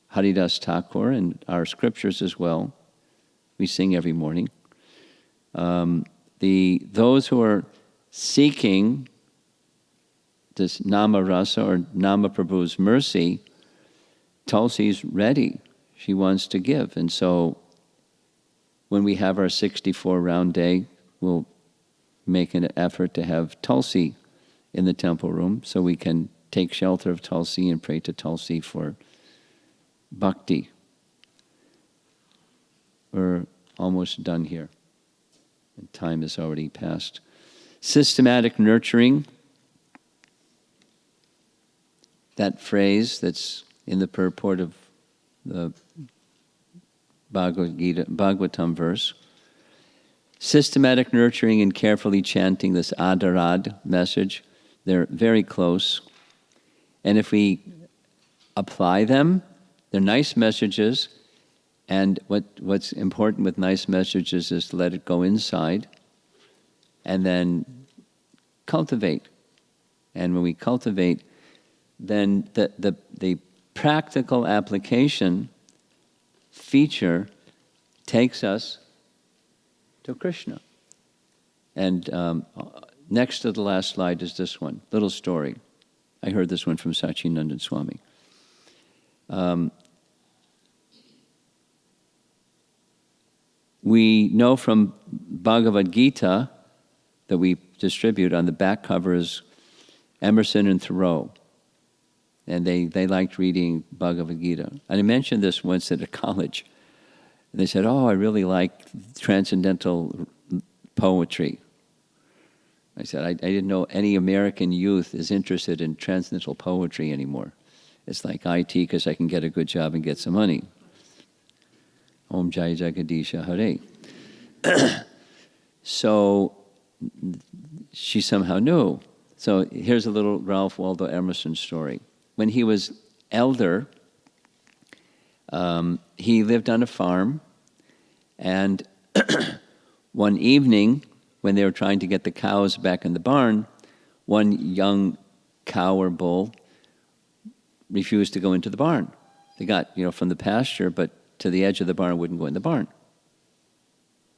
S1: Haridas Thakur and our scriptures as well, we sing every morning, those who are seeking this Nama Rasa or Nama Prabhu's mercy, Tulsi's ready. She wants to give. And so when we have our 64 round day, we'll make an effort to have Tulsi in the temple room so we can take shelter of Tulsi and pray to Tulsi for bhakti. We're almost done here. And time has already passed. Systematic nurturing. That phrase that's in the purport of the Bhagavatam verse. Systematic nurturing and carefully chanting this adarad message, they're very close. And if we apply them, they're nice messages, and what's important with nice messages is to let it go inside and then cultivate. And when we cultivate, then the practical application feature takes us to Krishna. And next to the last slide is this one, little story. I heard this one from Sachinandan Swami. We know from Bhagavad Gita that we distribute, on the back cover is Emerson and Thoreau. And they liked reading Bhagavad Gita. And I mentioned this once at a college. And they said, I really like transcendental poetry. I said, I didn't know any American youth is interested in transcendental poetry anymore. It's like IT because I can get a good job and get some money. Om Jai Jagadisha Hare. So she somehow knew. So here's a little Ralph Waldo Emerson story. When he was elder, he lived on a farm, and one evening, when they were trying to get the cows back in the barn, one young cow or bull refused to go into the barn. They got, from the pasture, but to the edge of the barn, wouldn't go in the barn.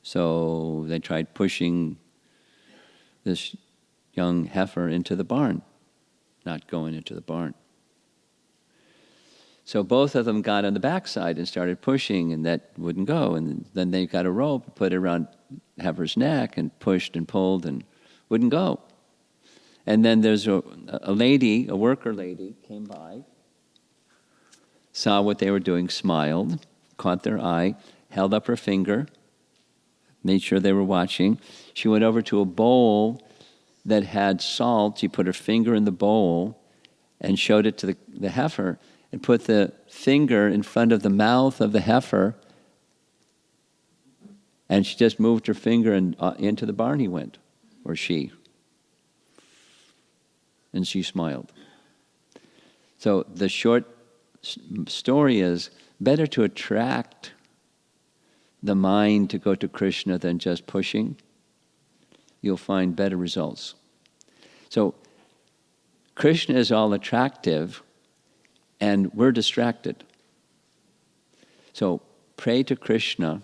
S1: So they tried pushing this young heifer into the barn, not going into the barn. So both of them got on the backside and started pushing, and that wouldn't go. And then they got a rope, put it around heifer's neck, and pushed and pulled, and wouldn't go. And then there's a lady, a worker lady, came by, saw what they were doing, smiled, caught their eye, held up her finger, made sure they were watching. She went over to a bowl that had salt. She put her finger in the bowl and showed it to the heifer, and put the finger in front of the mouth of the heifer, and she just moved her finger, and into the barn he went, or she. And she smiled. So the short story is, better to attract the mind to go to Krishna than just pushing. You'll find better results. So Krishna is all attractive, and we're distracted. So pray to Krishna,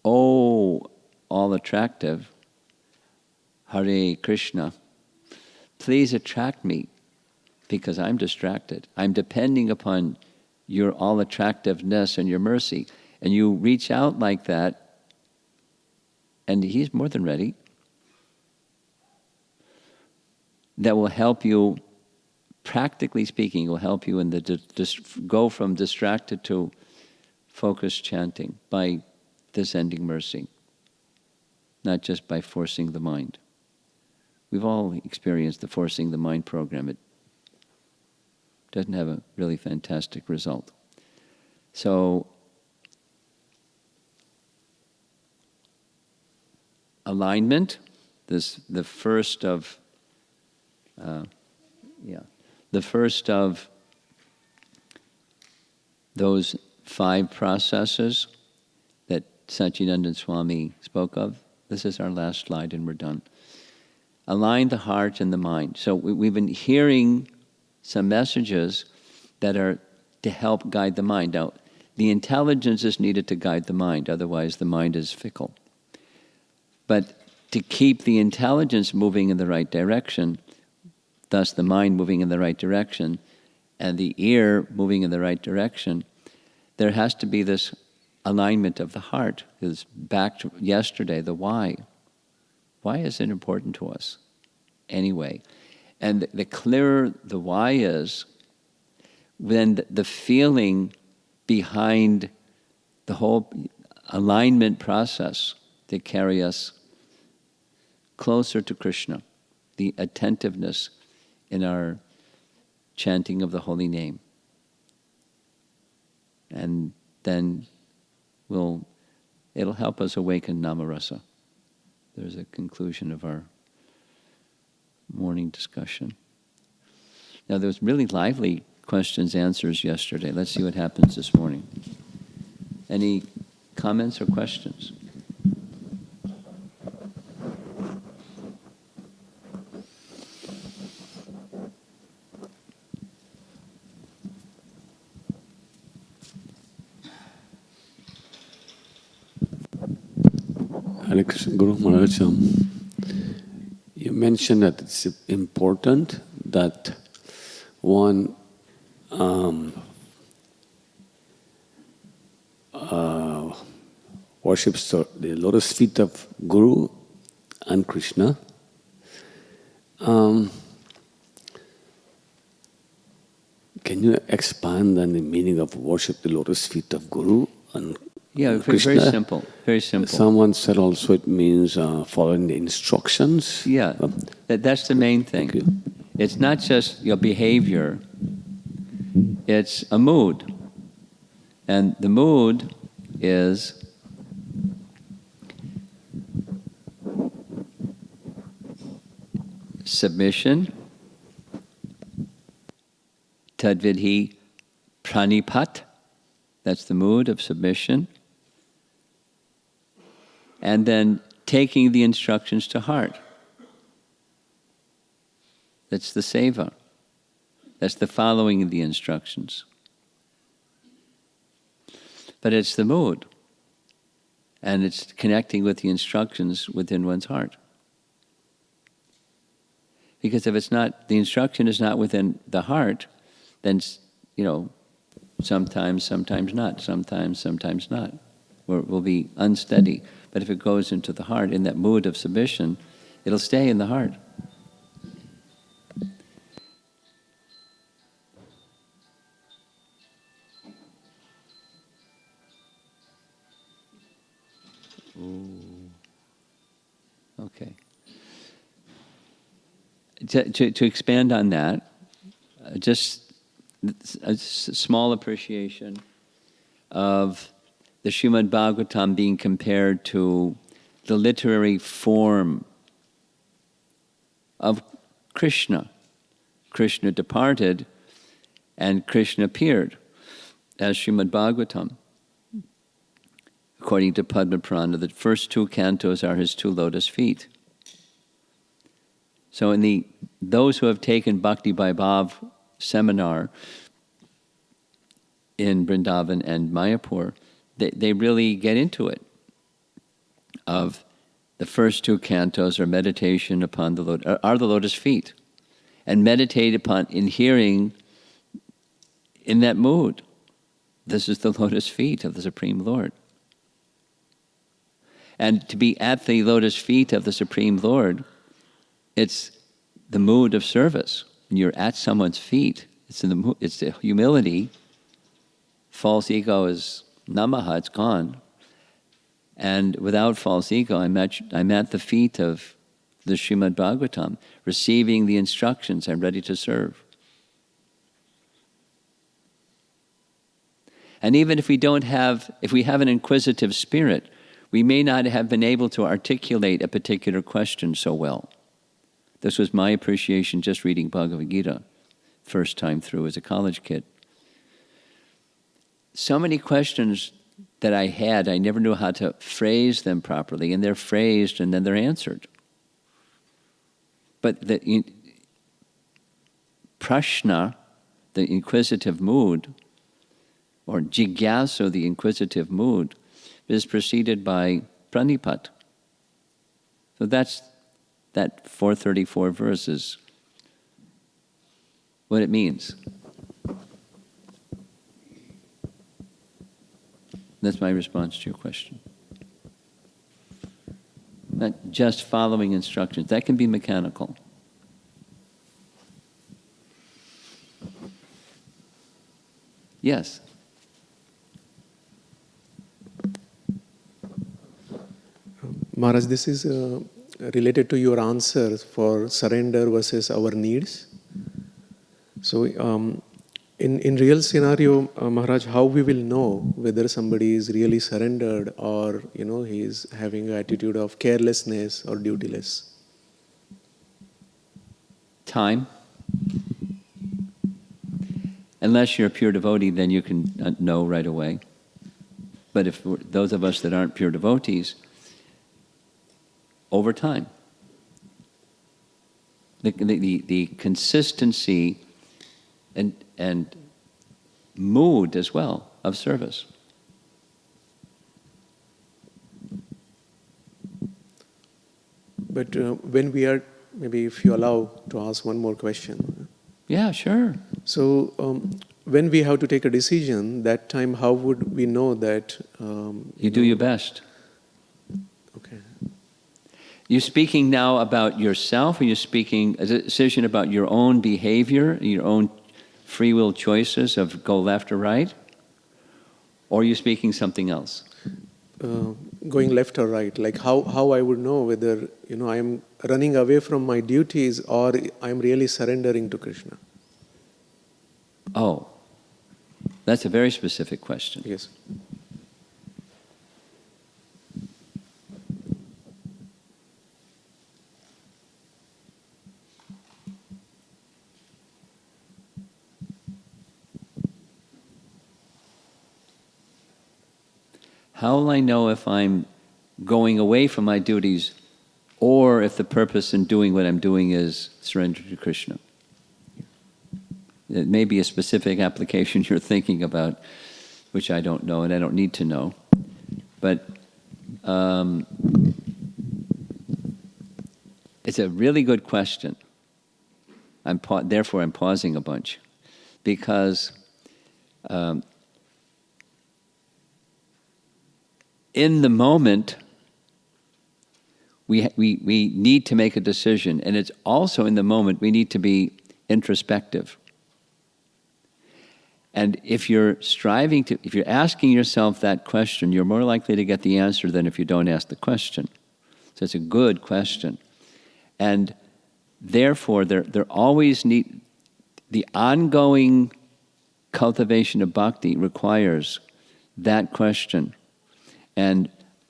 S1: oh, all attractive, Hare Krishna, please attract me, because I'm distracted. I'm depending upon your all attractiveness and your mercy. And you reach out like that, and he's more than ready. That will help you, practically speaking, will help you in the go from distracted to focused chanting by descending mercy, not just by forcing the mind. We've all experienced the forcing the mind program. It doesn't have a really fantastic result. So alignment, the first of those 5 processes that Satchidananda Swami spoke of. This is our last slide and we're done. Align the heart and the mind. So we've been hearing some messages that are to help guide the mind. Now, the intelligence is needed to guide the mind, otherwise the mind is fickle. But to keep the intelligence moving in the right direction, thus the mind moving in the right direction, and the ear moving in the right direction, there has to be this alignment of the heart. It's back to yesterday, the why. Why is it important to us anyway? And the clearer the why is, then the feeling behind the whole alignment process to carry us closer to Krishna, the attentiveness in our chanting of the holy name. And then it'll help us awaken Namarasa. There's a conclusion of our morning discussion. Now, there was really lively questions, answers yesterday. Let's see what happens this morning. Any comments or questions?
S2: Hare Krishna, Guru Maharaj, you mentioned that it's important that one worships the lotus feet of Guru and Krishna. Can you expand on the meaning of worship the lotus feet of Guru and
S1: Yeah,
S2: Krishna.
S1: very simple. Very simple.
S2: Someone said also it means following the instructions.
S1: Yeah, that's the main thing.
S2: Okay.
S1: It's not just your behavior, it's a mood. And the mood is submission, tadvidhi pranipat, that's the mood of submission, and then taking the instructions to heart. That's the seva. That's the following of the instructions. But it's the mood, and it's connecting with the instructions within one's heart. Because if it's not, the instruction is not within the heart, then, sometimes not, sometimes not. We'll be unsteady. But if it goes into the heart, in that mood of submission, it'll stay in the heart. Ooh. Okay. To expand on that, just a small appreciation of the Srimad Bhagavatam being compared to the literary form of Krishna. Krishna departed and Krishna appeared as Srimad Bhagavatam. According to Padma Purana, the first two cantos are his two lotus feet. So in those who have taken Bhakti Vaibhav seminar in Vrindavan and Mayapur, they really get into it. Of the first two cantos are meditation upon the lotus feet, and meditate upon in hearing in that mood. This is the lotus feet of the Supreme Lord. And to be at the lotus feet of the Supreme Lord, it's the mood of service. When you're at someone's feet, it's the humility. False ego is namaha, it's gone. And without false ego, I'm at the feet of the Srimad Bhagavatam, receiving the instructions. I'm ready to serve. And even if we have an inquisitive spirit, we may not have been able to articulate a particular question so well. This was my appreciation just reading Bhagavad Gita, first time through as a college kid. So many questions that I had, I never knew how to phrase them properly, and they're phrased and then they're answered. But the prashna, the inquisitive mood, or jigyasu, the inquisitive mood, is preceded by pranipat. So that's that 434 verses, what it means. That's my response to your question. Not just following instructions. That can be mechanical. Yes.
S3: Maharaj, this is related to your answer for surrender versus our needs. So, in real scenario, Maharaj, how we will know whether somebody is really surrendered or he is having an attitude of carelessness or dutyless?
S1: Time. Unless you're a pure devotee, then you can know right away. But if those of us that aren't pure devotees, over time. The consistency and mood as well of service.
S3: But when we are, maybe if you allow to ask one more question.
S1: Yeah, sure.
S3: So when we have to take a decision, that time how would we know that?
S1: You do your best.
S3: Okay.
S1: You're speaking now about yourself, or you're speaking a decision about your own behavior, your own free will choices of go left or right? Or are you speaking something else?
S3: going left or right? Like how I would know whether I am running away from my duties or I am really surrendering to Krishna?
S1: Oh, that's a very specific question.
S3: Yes.
S1: How will I know if I'm going away from my duties or if the purpose in doing what I'm doing is surrender to Krishna? It may be a specific application you're thinking about, which I don't know and I don't need to know. But it's a really good question. Therefore, I'm pausing a bunch. Because in the moment, we need to make a decision. And it's also in the moment we need to be introspective. And if you're asking yourself that question, you're more likely to get the answer than if you don't ask the question. So it's a good question. And therefore, there always the ongoing cultivation of bhakti requires that question. And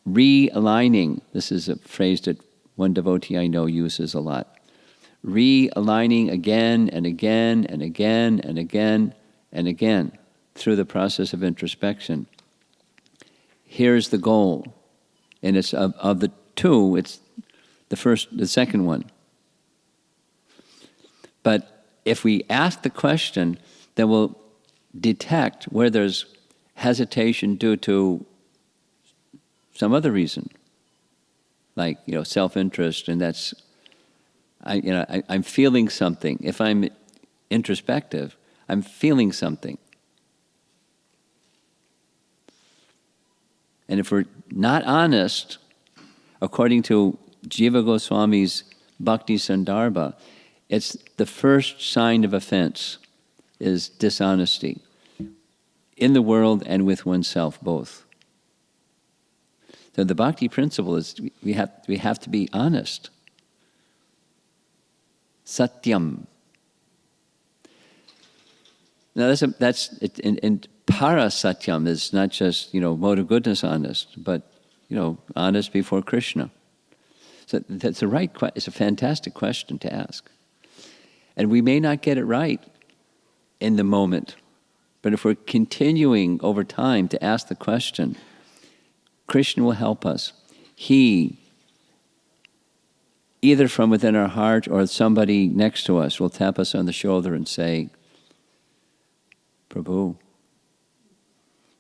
S1: realigning, this is a phrase that one devotee I know uses a lot. Realigning again and again and again and again and again through the process of introspection. Here's the goal. And it's of the two, it's the second one. But if we ask the question, then we'll detect where there's hesitation due to some other reason, like self-interest, and that's I'm feeling something. If I'm introspective, I'm feeling something, and if we're not honest, according to Jiva Goswami's Bhakti Sandarbha, it's the first sign of offense is dishonesty in the world and with oneself both. So the bhakti principle is we have to be honest. Satyam. Now that's in para satyam is not just mode of goodness honest, but honest before Krishna. So that's it's a fantastic question to ask. And we may not get it right in the moment, but if we're continuing over time to ask the question, Krishna will help us. He, either from within our heart or somebody next to us, will tap us on the shoulder and say, Prabhu,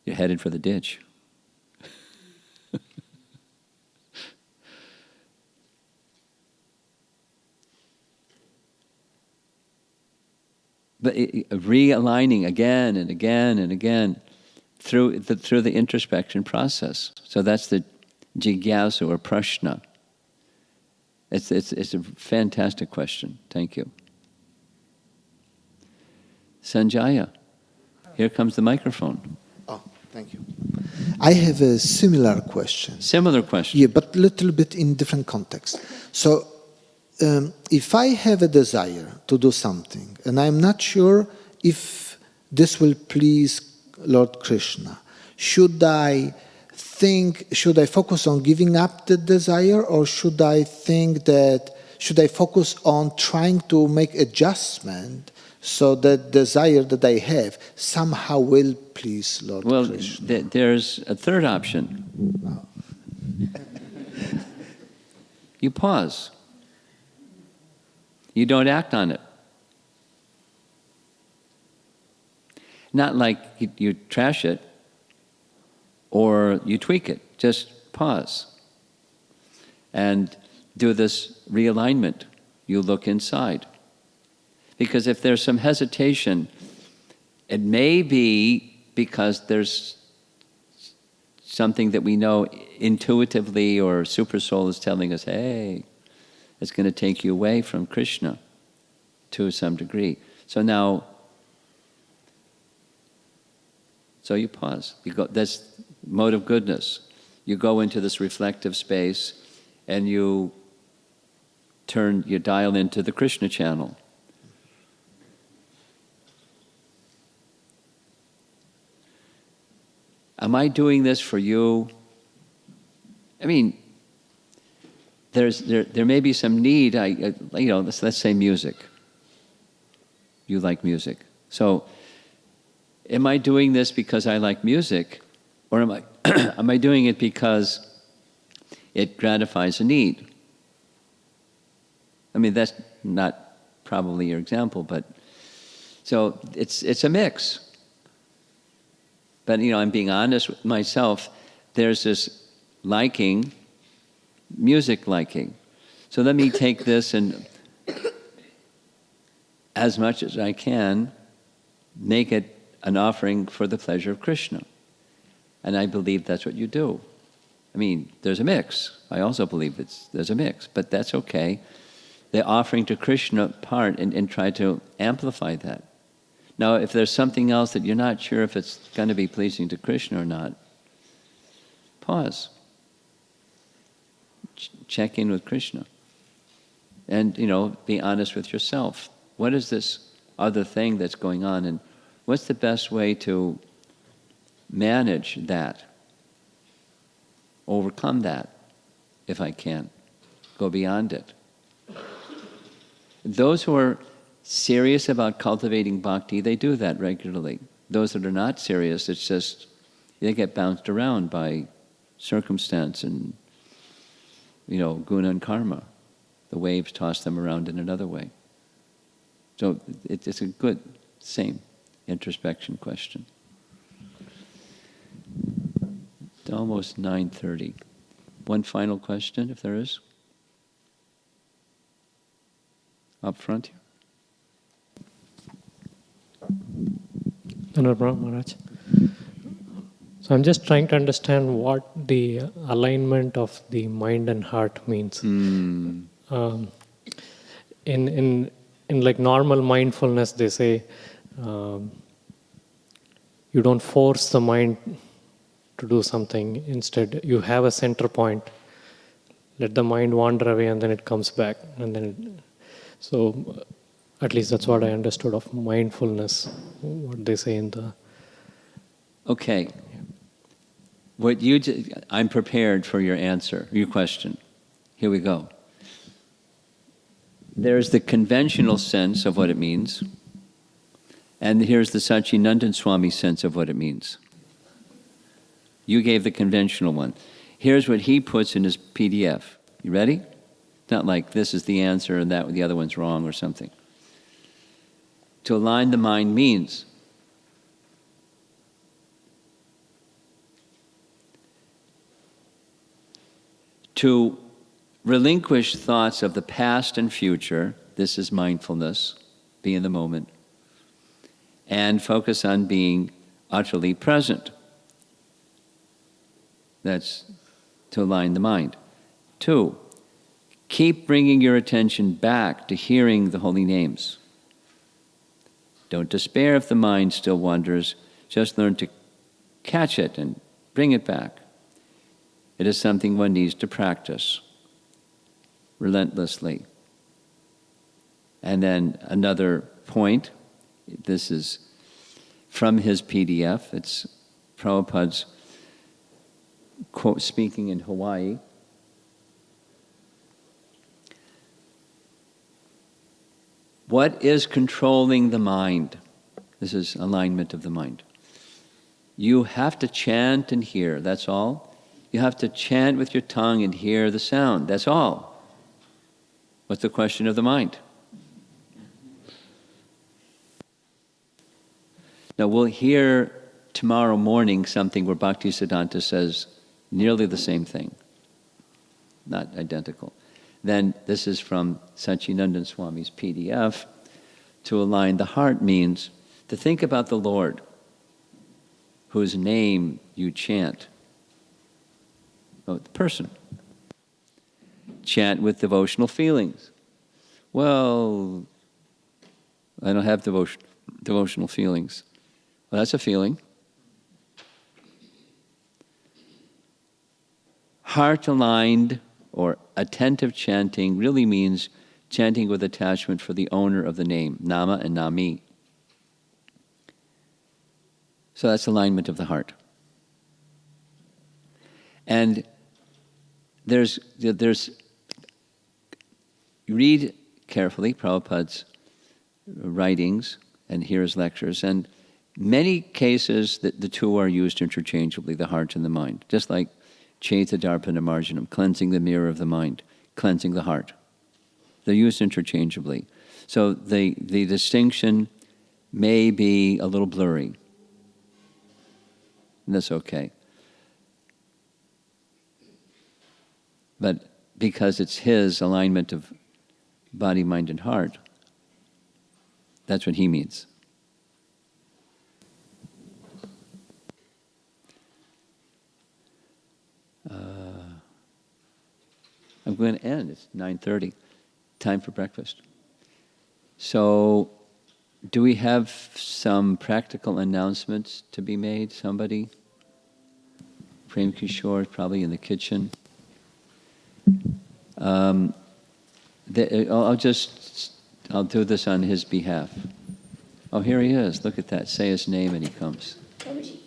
S1: you're headed for the ditch. But realigning again and again and again through the introspection process. So that's the jigyasu or prashna. It's a fantastic question. Thank you. Sanjaya, here comes the microphone.
S4: Oh, thank you. I have a similar question.
S1: Similar question.
S4: Yeah, but a little bit in different context. So, if I have a desire to do something, and I'm not sure if this will please Lord Krishna, should I focus on giving up the desire, or should I focus on trying to make adjustment so that desire that I have somehow will please Lord Krishna?
S1: Well, there's a third option. You pause. You don't act on it. Not like you trash it or you tweak it. Just pause and do this realignment. You look inside. Because if there's some hesitation, it may be because there's something that we know intuitively or Super Soul is telling us, hey, it's going to take you away from Krishna to some degree. So you pause. You go. That's mode of goodness. you go into this reflective space and you dial into the Krishna channel. Am I doing this for you? I mean, there may be some need. Let's say music. You like music, so am I doing this because I like music, or am I doing it because it gratifies a need? I mean, that's not probably your example, but so it's a mix. But I'm being honest with myself. There's this liking, music liking. So let me take this and, as much as I can, make it an offering for the pleasure of Krishna. And I believe that's what you do. I mean, there's a mix. I also believe there's a mix, but that's okay. The offering to Krishna part and try to amplify that. Now, if there's something else that you're not sure if it's going to be pleasing to Krishna or not, pause. Check in with Krishna. And, be honest with yourself. What is this other thing that's going on? And what's the best way to manage that? Overcome that, if I can. Go beyond it. Those who are serious about cultivating bhakti, they do that regularly. Those that are not serious, it's just, they get bounced around by circumstance and, guna and karma. The waves toss them around in another way. So it's a good, same introspection question. It's almost 9:30. One final question, if there is. Up front here.
S5: Dhanarma Maharaj. So I'm just trying to understand what the alignment of the mind and heart means. In like normal mindfulness, they say you don't force the mind to do something. Instead, you have a center point. Let the mind wander away, and then it comes back. And then, so at least that's what I understood of mindfulness. What they say in the.
S1: Okay. I'm prepared for your answer, your question. Here we go. There's the conventional sense of what it means, and here's the Satchidananda Swami sense of what it means. You gave the conventional one. Here's what he puts in his PDF. You ready? It's not like this is the answer and that the other one's wrong or something. To align the mind means to relinquish thoughts of the past and future. This is mindfulness, be in the moment, and focus on being utterly present. That's to align the mind. 2, keep bringing your attention back to hearing the holy names. Don't despair if the mind still wanders. Just learn to catch it and bring it back. It is something one needs to practice relentlessly. And then another point, this is from his PDF, it's Prabhupada's quote speaking in Hawaii. What is controlling the mind? This is alignment of the mind. You have to chant and hear, that's all. You have to chant with your tongue and hear the sound, that's all. What's the question of the mind? Now we'll hear tomorrow morning something where Bhaktisiddhanta says nearly the same thing, not identical. Then this is from Satchidananda Swami's PDF. To align the heart means to think about the Lord, whose name you chant. Oh, the person. Chant with devotional feelings. Well, I don't have devotional feelings. Well, that's a feeling. Heart-aligned or attentive chanting really means chanting with attachment for the owner of the name, Nama and Nami. So that's alignment of the heart. And there's read carefully Prabhupada's writings and hear his lectures, and many cases that the two are used interchangeably, the heart and the mind, just like Chaita Darpana Marjanam, cleansing the mirror of the mind, cleansing the heart. They're used interchangeably. So the distinction may be a little blurry. And that's okay. But because it's his alignment of body, mind, and heart, that's what he means. I'm going to end. It's 9:30. Time for breakfast. So, do we have some practical announcements to be made? Somebody? Prem Kishore is probably in the kitchen. I'll do this on his behalf. Oh, here he is. Look at that. Say his name and he comes.
S6: Babaji.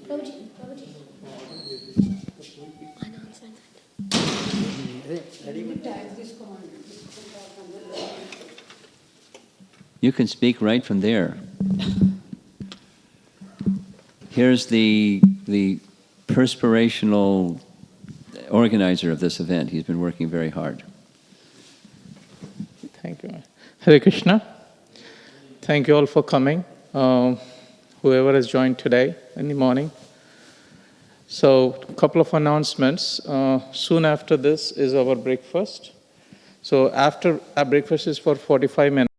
S1: You can speak right from there. Here's the perspirational organizer of this event. He's been working very hard.
S7: Thank you. Hare Krishna. Thank you all for coming. Whoever has joined today in the morning. So, a couple of announcements. Soon after this is our breakfast. So, after our breakfast is for 45 minutes.